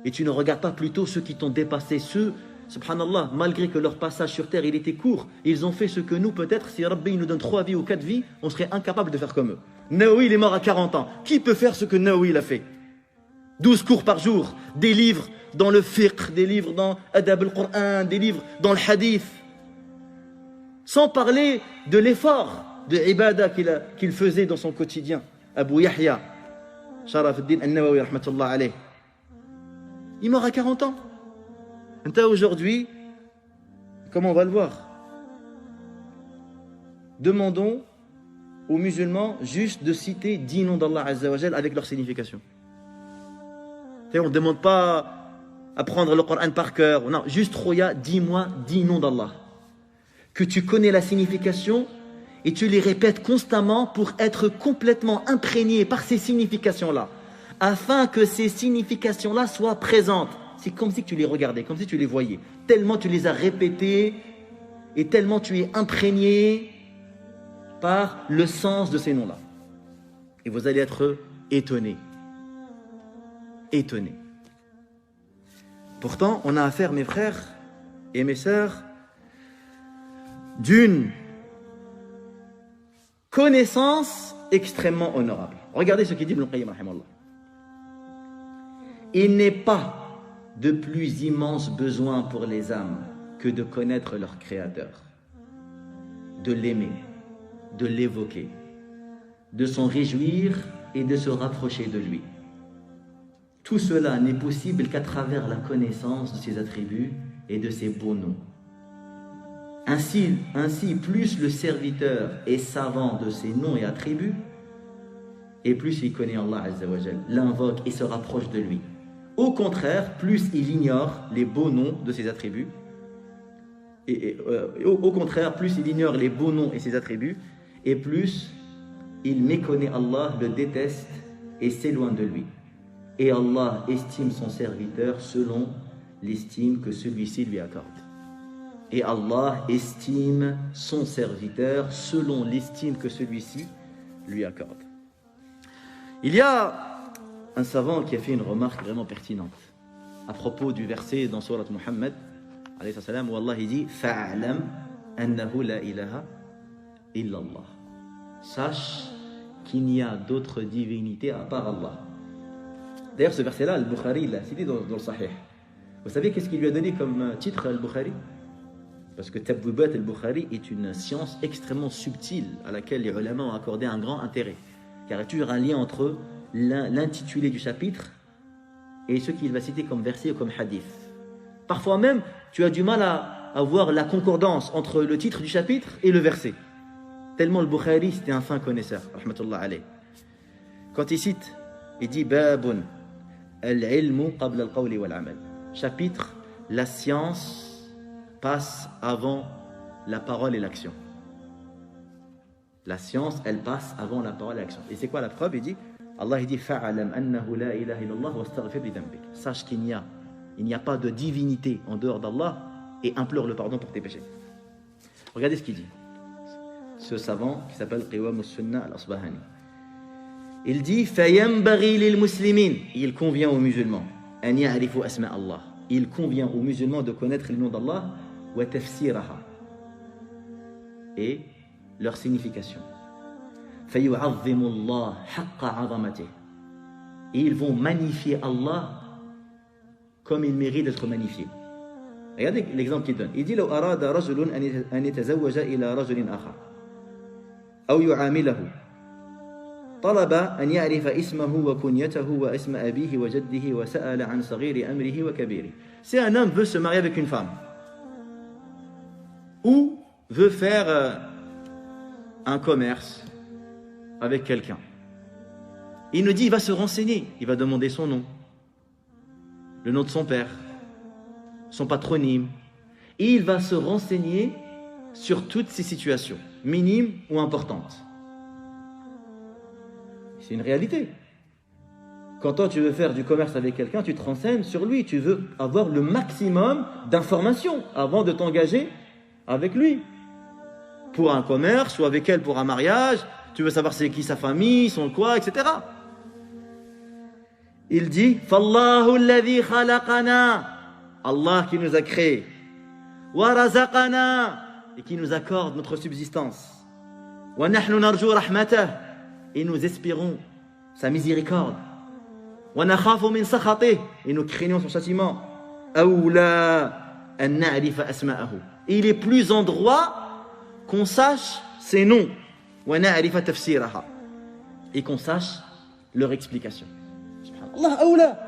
Et tu ne regardes pas plutôt ceux qui t'ont dépassé, ceux, subhanallah, malgré que leur passage sur terre il était court, ils ont fait ce que nous, peut-être, si Rabbi nous donne 3 vies ou 4 vies, on serait incapable de faire comme eux. Nawawi, il est mort à 40 ans. Qui peut faire ce que Nawawi a fait? 12 cours par jour, des livres dans le fiqh, des livres dans Adab al-Qur'an, des livres dans le hadith. Sans parler de l'effort de ibada qu'il faisait dans son quotidien. Abu Yahya, Sharaf al-Din al-Nawawi, rahmatullah alayh. Il est mort à 40 ans. Aujourd'hui, Comment on va le voir? Demandons aux musulmans juste de citer 10 noms d'Allah Azza wa Jal avec leur signification. On ne demande pas à prendre le Coran par cœur. Non, juste Roya, dis-moi 10 noms d'Allah. Que tu connais la signification et tu les répètes constamment pour être complètement imprégné par ces significations-là. Afin que ces significations-là soient présentes. C'est comme si tu les regardais, comme si tu les voyais. Tellement tu les as répétées et tellement tu es imprégné par le sens de ces noms-là. Et vous allez être étonnés. Étonnés. Pourtant, on a affaire, mes frères et mes sœurs, d'une connaissance extrêmement honorable. Regardez ce qu'il dit Ibn Qayyim rahimahullah. Il n'est pas de plus immense besoin pour les âmes que de connaître leur Créateur, de l'aimer, de l'évoquer, de s'en réjouir et de se rapprocher de lui. Tout cela n'est possible qu'à travers la connaissance de ses attributs et de ses beaux noms. Ainsi, plus le serviteur est savant de ses noms et attributs, et plus il connaît Allah Azza wa Jal, l'invoque et se rapproche de lui. Au contraire, plus il ignore les beaux noms de ses attributs, au contraire, plus il ignore les beaux noms et ses attributs, et plus il méconnaît Allah, le déteste et s'éloigne de lui. Et Allah estime son serviteur selon l'estime que celui-ci lui accorde. Et Allah estime son serviteur selon l'estime que celui-ci lui accorde. Il y a un savant qui a fait une remarque vraiment pertinente à propos du verset dans Surat Muhammad, où Allah dit « Fa'alam annahu la ilaha illallah » Sache qu'il n'y a d'autre divinité à part Allah. D'ailleurs, ce verset-là, Al-Bukhari l'a cité dans le Sahih. Vous savez qu'est-ce qu'il lui a donné comme titre Al-Bukhari? Parce que Tabwibat Al-Bukhari est une science extrêmement subtile à laquelle les ulama ont accordé un grand intérêt. Car il y a toujours un lien entre l'intitulé du chapitre et ce qu'il va citer comme verset ou comme hadith. Parfois même, tu as du mal à voir la concordance entre le titre du chapitre et le verset. Tellement le Bukhari, c'était un fin connaisseur, rahmatullah alayh. Quand il cite, il dit « Babun al-ilmu qabla al-qawli wal-amal » Chapitre, la science passe avant la parole et l'action. La science, elle passe avant la parole et l'action. Et c'est quoi la preuve? Il dit, Allah il dit, fa'alam annahu la ilaha illallah wastaghfir li dhanbik. Sache qu'il n'y a pas de divinité en dehors d'Allah et implore le pardon pour tes péchés. Regardez ce qu'il dit. Ce savant qui s'appelle Qiwam al-Sunnah al-Asbahani. Il dit, fayanbaghi lil muslimin. Il convient aux musulmans. An ya'rifu asma Allah. Il convient aux musulmans de connaître le nom d'Allah wa tafsiraha. Et leur signification. Et ils vont magnifier Allah comme il mérite d'être magnifié. Regardez l'exemple qu'il donne. Il dit لو أراد رجل أن يتزوج إلى رجل آخر أو يعامله طلب أن يعرف اسمه وكنيته واسم أبيه وجده وسأل عن صغير أمره وكبيره. Si un homme veut se marier avec une femme ou veut faire un commerce avec quelqu'un, il nous dit il va se renseigner, il va demander son nom, le nom de son père, son patronyme, et il va se renseigner sur toutes ces situations, minimes ou importantes. C'est une réalité. Quand toi tu veux faire du commerce avec quelqu'un, tu te renseignes sur lui, tu veux avoir le maximum d'informations avant de t'engager avec lui. Pour un commerce ou avec elle pour un mariage, tu veux savoir c'est qui sa famille, son quoi, etc. Il dit Fallahu alladhi khalaqana, Allah qui nous a créés, wa razaqana, et qui nous accorde notre subsistance, wa nahnu narju rahmatah, et nous espérons sa miséricorde, wa nakhafu min sakhatih, et nous craignons son châtiment, awla an na'rifa asma'ahu, et il est plus en droit qu'on sache ses noms, wa na'rifa tafsiraha, et qu'on sache leur explication. Allah awla.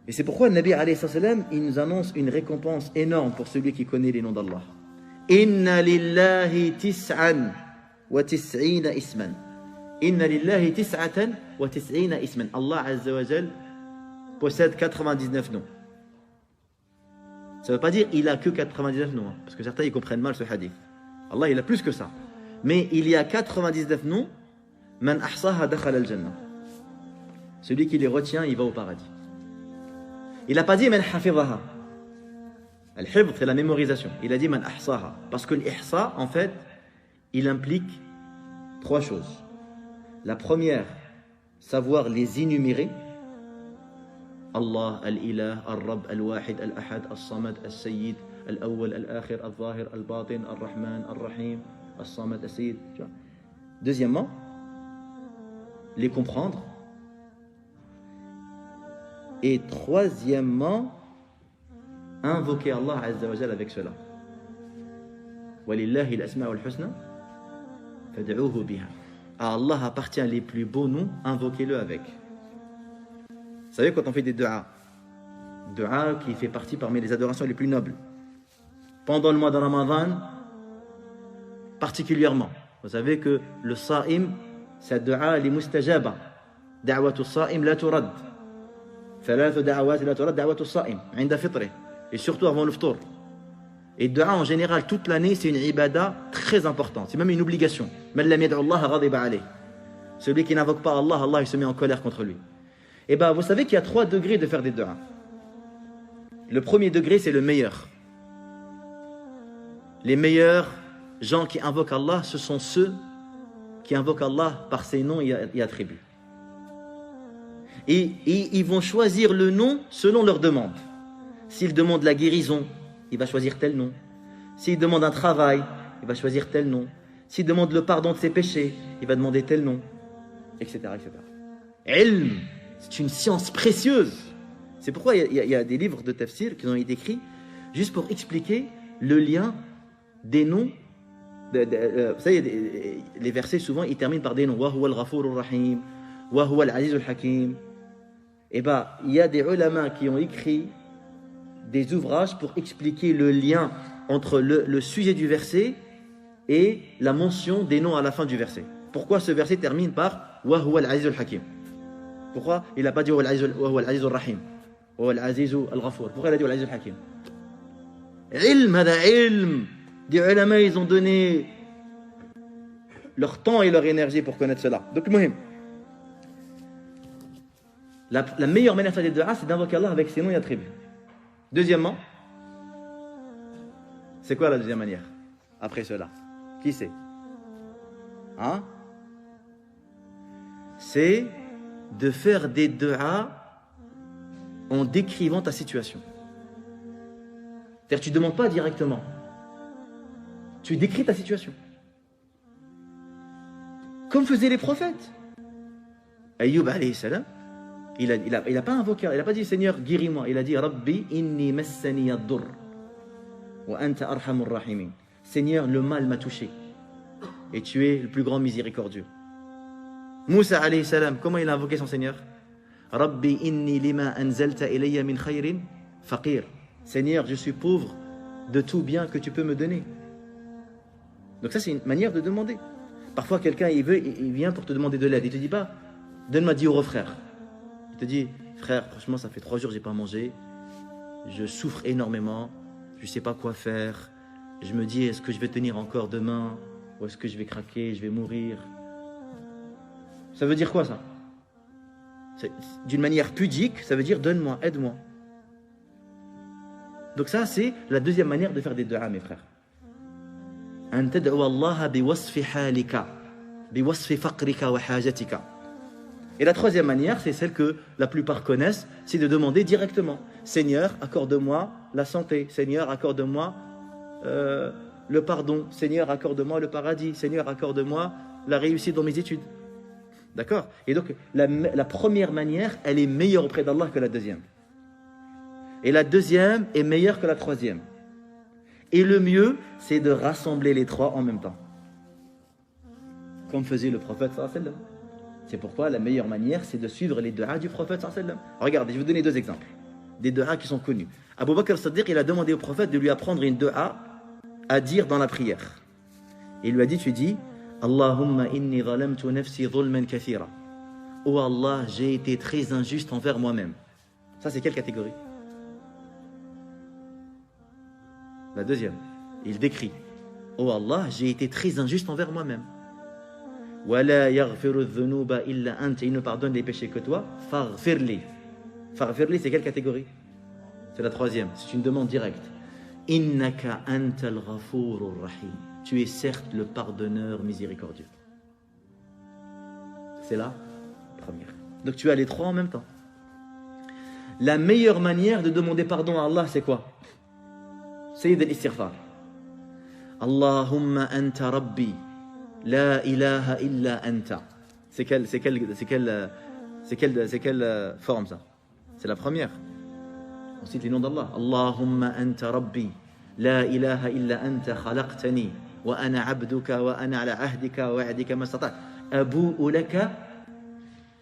Et c'est pourquoi le Nabi alayhi salam, il nous annonce une récompense énorme pour celui qui connaît les noms d'Allah. Inna lillahi tis'an wa tis'ina isman. Inna lillahi tis'atan wa tis'ina isman. Allah Azza wa Jal possède 99 noms. Ça ne veut pas dire qu'il a que 99 noms, parce que certains ils comprennent mal ce hadith. Allah il a plus que ça. Mais il y a 99 noms. Man ahsaha dakhala al-jannah. Celui qui les retient, il va au paradis. Il n'a pas dit man hafidhaha. Al-hifd, c'est la mémorisation. Il a dit man ahsaha. Parce que l'ihsa, en fait, il implique trois choses. La première, savoir les énumérer. Allah, Al-Ilah, Al-Rabb, Al-Wahid, Al-Ahad, Al-Samad, Al-Sayyid, Al-Awwal, Al-Akhir, Al-Zahir, Al-Batin, Al-Rahman, Al-Rahim, Al-Samad, Al-Sayyid. Deuxièmement, les comprendre. Et troisièmement, invoquer Allah Azza wa Jalla avec cela. Walillahi al-asma'ul husna fad'uhu biha. À Allah appartient les plus beaux noms, invoquez-le avec. Vous savez, quand on fait des du'a qui fait partie parmi les adorations les plus nobles, pendant le mois de Ramadan, particulièrement, vous savez que le sa'im, sa du'a li mustajaba. Da'watu sa'im la turad. Thalath da'awat la turad da'watu sa'im 'inda fitrih. Et surtout avant le ftour. Et du'a en général toute l'année, c'est une ibada très importante, c'est même une obligation. Man lam yad'u Allah ghadiba alayh. Celui qui n'invoque pas Allah, Allah il se met en colère contre lui. Et bien vous savez qu'il y a 3 degrés de faire des du'a. Le premier degré, c'est le meilleur. Les meilleurs gens qui invoquent Allah, ce sont ceux qui invoquent Allah par ses noms et attributs. Et ils vont choisir le nom selon leur demande. S'il demande la guérison, il va choisir tel nom. S'il demande un travail, il va choisir tel nom. S'il demande le pardon de ses péchés, il va demander tel nom, etc. etc. Ilm, c'est une science précieuse. C'est pourquoi il y a des livres de tafsir qui ont été écrits juste pour expliquer le lien des noms. Vous savez, les versets souvent ils terminent par des noms. Wa huwa al-Ghafur ar-Rahim, wa huwa al-Aziz al-Hakim. Et bien, il y a des ulama qui ont écrit des ouvrages pour expliquer le lien entre le sujet du verset et la mention des noms à la fin du verset. Pourquoi ce verset termine par Wa huwa al-Aziz al-Hakim? Pourquoi il n'a pas dit Wa huwa al-Aziz al-Rahim? Wa huwa al-Aziz al-Ghafur? Pourquoi il a dit Wa al-Aziz al-Hakim? Ilm, hada ilm. Des ulama, ils ont donné leur temps et leur énergie pour connaître cela. Donc, muhim. La meilleure manière de faire des du'a, c'est d'invoquer Allah avec ses noms et attributs. Deuxièmement, c'est quoi la deuxième manière après cela? Qui c'est? Hein? C'est de faire des du'a en décrivant ta situation. C'est-à-dire tu ne demandes pas directement. Tu décris ta situation. Comme faisaient les prophètes. Ayyub alayhi salam, il a pas invoqué, il n'a pas dit Seigneur guéris-moi, il a dit Rabbi inni massani ad-dur wa anta arhamur rahimin. Seigneur, le mal m'a touché et tu es le plus grand miséricordieux. Moussa alayhi salam, comment il a invoqué son Seigneur? Rabbi inni lima anzalta ilayya min khayrin faqir. Seigneur, je suis pauvre de tout bien que tu peux me donner. Donc ça c'est une manière de demander. Parfois quelqu'un il vient pour te demander de l'aide, il te dit pas donne-moi 10 euros frère. Il te dit frère franchement ça fait 3 jours que j'ai pas mangé, je souffre énormément, je sais pas quoi faire, je me dis est-ce que je vais tenir encore demain ou est-ce que je vais craquer, je vais mourir. Ça veut dire quoi ça? D'une manière pudique, ça veut dire donne-moi, aide-moi. Donc ça c'est la deuxième manière de faire des du'a mes frères. أن تدعو الله بوصف حالك بوصف فقرك وحاجتك. Et la troisième manière, c'est celle que la plupart connaissent, c'est de demander directement. Seigneur, accorde-moi la santé. Seigneur, accorde-moi le pardon. Seigneur, accorde-moi le paradis. Seigneur, accorde-moi la réussite dans mes études. D'accord? Et donc, la première manière, elle est meilleure auprès d'Allah que la deuxième. Et la deuxième est meilleure que la troisième. Et le mieux, c'est de rassembler les trois en même temps. Comme faisait le prophète sallallahu alayhi wa sallam. C'est pourquoi la meilleure manière, c'est de suivre les du'a du prophète sallallahu alayhi wa sallam. Regardez, je vais vous donner 2 exemples. des du'as qui sont connus. Abu Bakr as-Siddiq, il a demandé au prophète de lui apprendre une du'a à dire dans la prière. Il lui a dit, tu dis, Allahumma inni zalamtu nafsi zulman kathira. Oh Allah, j'ai été très injuste envers moi-même. Ça, c'est quelle catégorie? La deuxième. Il décrit, oh Allah, j'ai été très injuste envers moi-même. Wala yaghfiru dhunuba illa ant. Il ne pardonne les péchés que toi. Faghfirli. Faghfirli, c'est quelle catégorie? C'est la troisième. C'est une demande directe. Innaka antal ghafurur rahim. Tu es certes le pardonneur miséricordieux. C'est la première. Donc tu as les trois en même temps. La meilleure manière de demander pardon à Allah, c'est quoi? Sayyid al-istighfar. Allahumma anta rabbi. La ilaha illa anta. C'est quelle forme ça? C'est la première. On cite les noms d'Allah. Allahumma anta rabbi. La ilaha illa anta khalaqtani. Wa ana abduka wa ana ala ahdika wa wa'dika mastata'. Abou'u laka.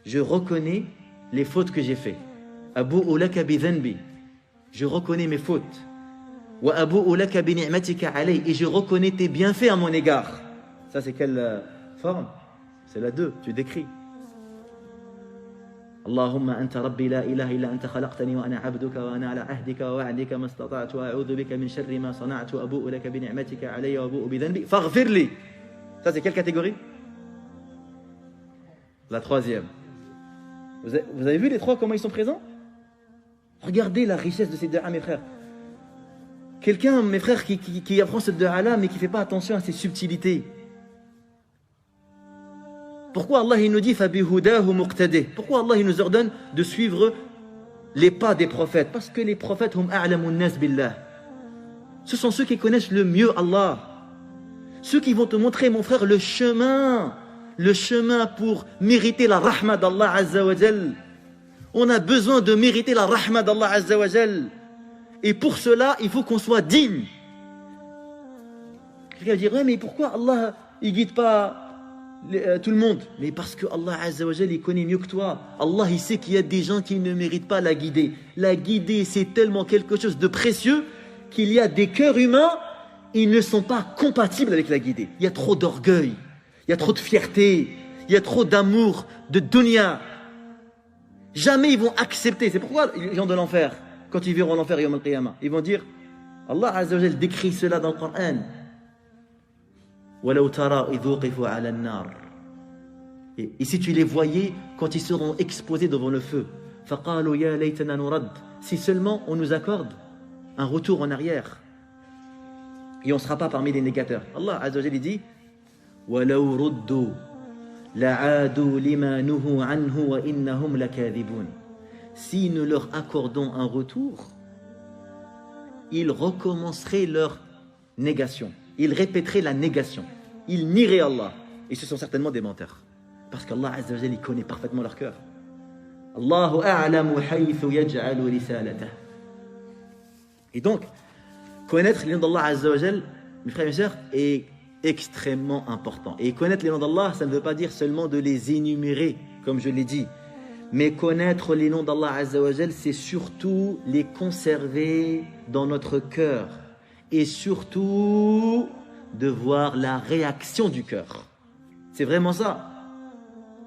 Je reconnais les fautes que j'ai faites. Abou'u laka bi dhanbi. Je reconnais mes fautes. Wa abou'u laka bi ni'matika alay. Et je reconnais tes bienfaits à mon égard. Ça, c'est quelle forme? C'est la 2, tu décris. Allahumma anta rabbi la ilaha illa anta khalaqtani wa ana abduka wa ana ala ahdika wa wa'dika mastata'tu wa a'udhu bika min sharri ma sana'tu abu'u laka bi ni'matika alayya wa abu'u bi dhanbi faghfir li. Ça, c'est quelle catégorie? La troisième. Vous avez vu les trois, comment ils sont présents? Regardez la richesse de ces du'a, mes frères. Quelqu'un, mes frères, qui apprend cette du'a-là, mais qui ne fait pas attention à ses subtilités. Pourquoi Allah il nous dit fabihudahu muqtadi? Pourquoi Allah il nous ordonne de suivre les pas des prophètes? Parce que les prophètes hum a'lamun nas billah. Ce sont ceux qui connaissent le mieux Allah. Ceux qui vont te montrer, mon frère, le chemin pour mériter la rahma d'Allah Azza wa Jal. On a besoin de mériter la rahma d'Allah Azza wa Jal. Et pour cela, il faut qu'on soit digne. Quelqu'un va dire, ouais, mais pourquoi Allah il guide pas tout le monde? Mais parce que Allah Azza wa Jal, il connaît mieux que toi. Allah, il sait qu'il y a des gens qui ne méritent pas la guider. La guider, c'est tellement quelque chose de précieux qu'il y a des cœurs humains, ils ne sont pas compatibles avec la guider. Il y a trop d'orgueil, il y a trop de fierté, il y a trop d'amour, de dunya. Jamais ils vont accepter. C'est pourquoi les gens de l'enfer, quand ils verront l'enfer, Yawm al-Qiyamah, ils vont dire, Allah Azza wa Jal décrit cela dans le Coran. Et si tu les voyais quand ils seront exposés devant le feu, si seulement on nous accorde un retour en arrière et on ne sera pas parmi les négateurs. Allah Azza wa Jalla dit si nous leur accordons un retour, ils recommenceraient leur négation. Ils répéteraient la négation. Ils nieraient Allah. Et ce sont certainement des menteurs. Parce qu'Allah Azza wa Jalla, il connaît parfaitement leur cœur. Allahu a'lamu haythu yaj'alu risalatah. Et donc, connaître les noms d'Allah Azza wa Jalla, mes frères et mes sœurs, est extrêmement important. Et connaître les noms d'Allah, ça ne veut pas dire seulement de les énumérer, comme je l'ai dit. Mais connaître les noms d'Allah Azza wa Jalla, c'est surtout les conserver dans notre cœur. Et surtout de voir la réaction du cœur. C'est vraiment ça,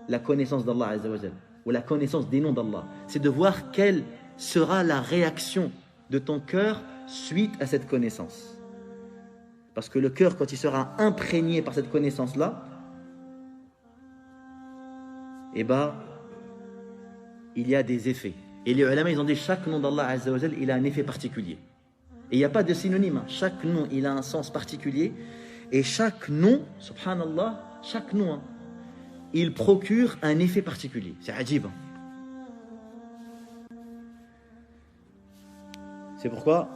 la connaissance d'Allah Azza wa Jalla, ou la connaissance des noms d'Allah. C'est de voir quelle sera la réaction de ton cœur suite à cette connaissance. Parce que le cœur, quand il sera imprégné par cette connaissance-là, eh bien, il y a des effets. Et les ulama, ils ont dit chaque nom d'Allah Azza wa Jalla, il a un effet particulier. Et il n'y a pas de synonyme. Chaque nom, il a un sens particulier. Et chaque nom, subhanallah, chaque nom, il procure un effet particulier. C'est ajib. C'est pourquoi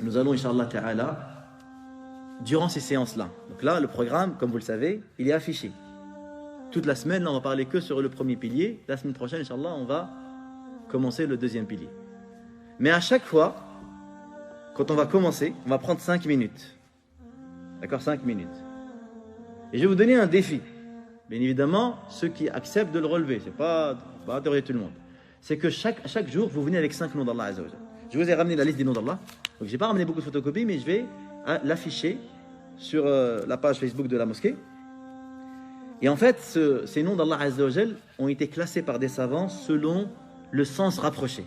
nous allons, Inch'Allah Ta'ala, durant ces séances-là. Donc là, le programme, comme vous le savez, il est affiché. Toute la semaine, là, on va parler que sur le premier pilier. La semaine prochaine, Inch'Allah, on va commencer le deuxième pilier. Mais à chaque fois, quand on va commencer, on va prendre 5 minutes. D'accord, 5 minutes. Et je vais vous donner un défi. Bien évidemment, ceux qui acceptent de le relever, c'est pas interdit tout le monde. c'est que chaque jour, vous venez avec 5 noms d'Allah Azza wa Jal. Je vous ai ramené la liste des noms d'Allah. Donc, je n'ai pas ramené beaucoup de photocopies, mais je vais l'afficher sur la page Facebook de la mosquée. Et en fait, ces noms d'Allah Azza wa Jal ont été classés par des savants selon le sens rapproché.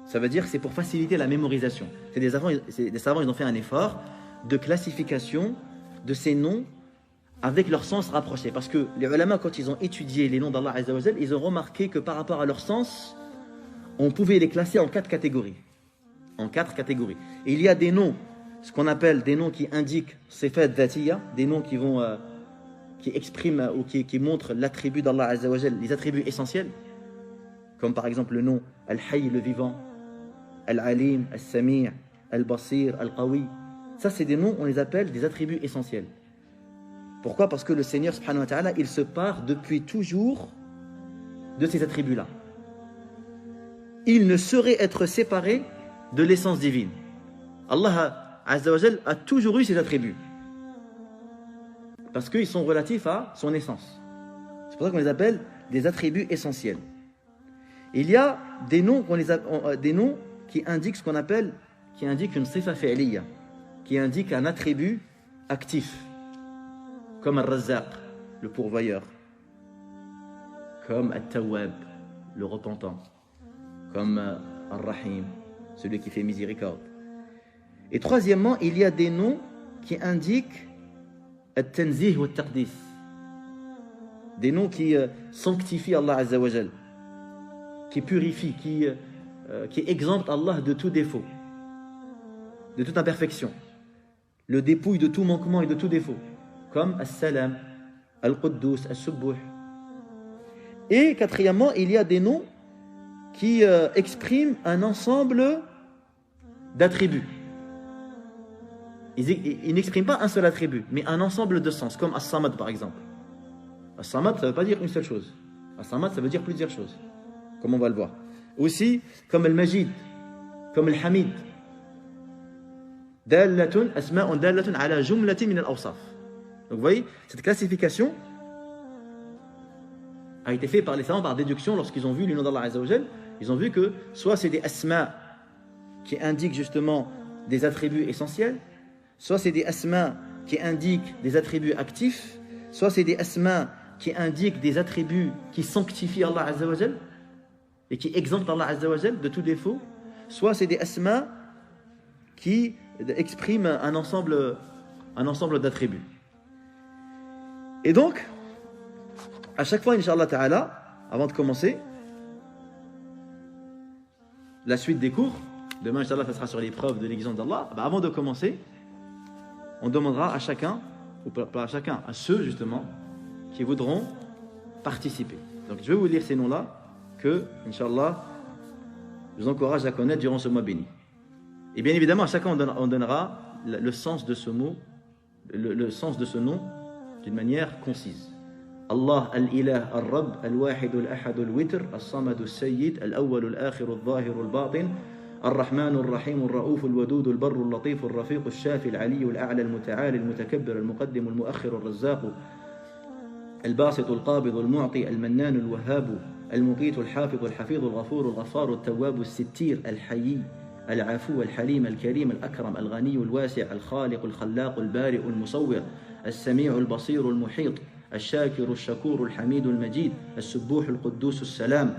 Ça veut dire que c'est pour faciliter la mémorisation. Des savants, ils ont fait un effort de classification de ces noms avec leur sens rapproché. Parce que les ulama, quand ils ont étudié les noms d'Allah Azza wa Jal, ils ont remarqué que par rapport à leur sens, on pouvait les classer en 4 catégories. En 4 catégories. Et il y a des noms, ce qu'on appelle des noms qui indiquent sifat dhatiya, des noms qui expriment ou qui montrent l'attribut d'Allah Azza wa Jal, les attributs essentiels, comme par exemple le nom Al-Hayy, le vivant, Al-Alim, Al-Sami', Al-Basir, Al-Qawi. Ça, c'est des noms, on les appelle des attributs essentiels. Pourquoi? Parce que le Seigneur, subhanahu wa ta'ala, il se part depuis toujours de ces attributs-là. Il ne saurait être séparé de l'essence divine. Allah Azza wa Jal a toujours eu ces attributs. Parce qu'ils sont relatifs à son essence. C'est pour ça qu'on les appelle des attributs essentiels. Il y a des noms, des noms qui indiquent ce qu'on appelle, qui indiquent une sifa fi'liya, qui indique un attribut actif, comme Al-Razzaq, le pourvoyeur, comme Al-Tawwab, le repentant, comme Al-Rahim, celui qui fait miséricorde. Et troisièmement, il y a des noms qui indiquent Al-Tanzih wa Al-Taqdis, des noms qui sanctifient Allah Azza wa Jal, qui purifient, qui exemptent Allah de tout défaut, de toute imperfection, le dépouille de tout manquement et de tout défaut, comme As-Salam, Al-Quddus, As-Subbuh. Et quatrièmement, il y a des noms qui expriment un ensemble d'attributs. Ils n'expriment pas un seul attribut, mais un ensemble de sens, comme As-Samad par exemple. As-Samad, ça ne veut pas dire une seule chose. As-Samad, ça veut dire plusieurs choses, comme on va le voir. Aussi, comme Al-Majid, comme Al-Hamid. Dallatun, asma'un dallatun ala jumlatin min al-awsaf. Donc vous voyez, cette classification a été faite par les savants par déduction lorsqu'ils ont vu le nom d'Allah Azza wa Jal. Ils ont vu que soit c'est des asma qui indiquent justement des attributs essentiels, soit c'est des asma qui indiquent des attributs actifs, soit c'est des asma qui indiquent des attributs qui sanctifient Allah Azza wa Jal et qui exemptent Allah Azza wa Jal de tout défaut, soit c'est des asma qui expriment un ensemble d'attributs. Et donc, à chaque fois, Inch'Allah Ta'ala, avant de commencer la suite des cours, demain, Inch'Allah, ça sera sur les preuves de l'existence d'Allah. Avant de commencer, on demandera à chacun, ou pas à chacun, à ceux justement qui voudront participer. Donc, je vais vous lire ces noms-là que, Inch'Allah, je vous encourage à connaître durant ce mois béni. Et bien évidemment, à chacun, on donnera le sens de ce mot, le sens de ce nom, d'une manière concise. Allah al-Ilah al-Rabb al-Wahid al-Ahad al-Witr al-Samad al-Sayyid al-Awwal al-Akhir al-Zahir al-Batin الرحمن الرحيم الرؤوف الودود البر اللطيف الرفيق الشافي العلي الأعلى المتعالي المتكبر المقدم المؤخر الرزاق الباسط القابض المعطي المنان الوهاب المقيت الحافظ الحفيظ الغفور الغفار التواب الستير الحيي العفو الحليم الكريم الأكرم الغني الواسع الخالق الخلاق البارئ المصور السميع البصير المحيط الشاكر الشكور الحميد المجيد السبوح القدوس السلام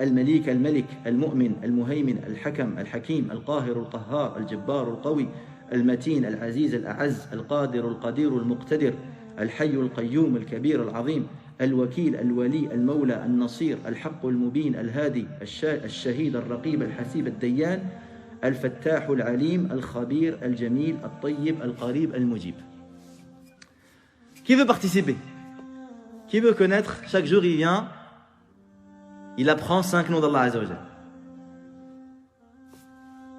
المليك الملك المؤمن المهيمن الحكم الحكيم القاهر القهار الجبار القوي المتين العزيز الأعز القادر القدير المقتدر الحي القيوم الكبير العظيم الوكيل الولي المولى النصير الحق المبين الهادي الشهيد الرقيب الحسيب الديان الفتاح العليم الخبير الجميل الطيب القريب المجيب. Qui veut participer? Qui veut connaître? Chaque jour il vient, il apprend 5 noms d'Allah Azza wa Jal.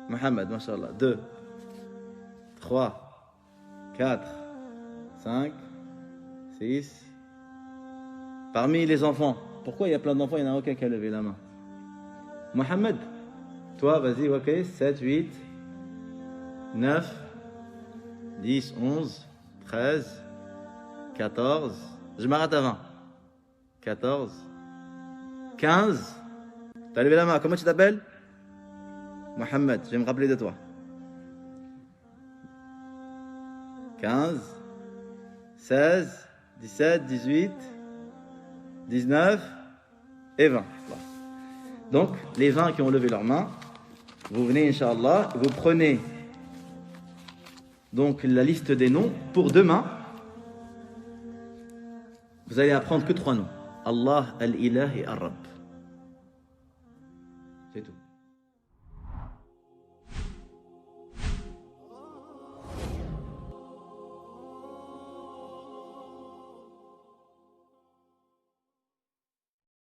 Mohammed, mashallah. 2, 3, 4, 5, 6. Parmi les enfants, pourquoi il y a plein d'enfants, il n'y en a aucun qui a levé la main? Mohammed, toi, vas-y, ok, 7, 8, 9, 10, 11, 13, 14. Je m'arrête à 20. 14, 15. T'as levé la main, comment tu t'appelles? Mohamed, je vais me rappeler de toi. 15, 16, 17, 18, 19 et 20. Donc, les 20 qui ont levé leurs mains, vous venez, Inch'Allah, vous prenez donc la liste des noms pour demain. Vous allez apprendre que 3 noms. Allah, Al-Ilah et Ar-Rabb. C'est tout.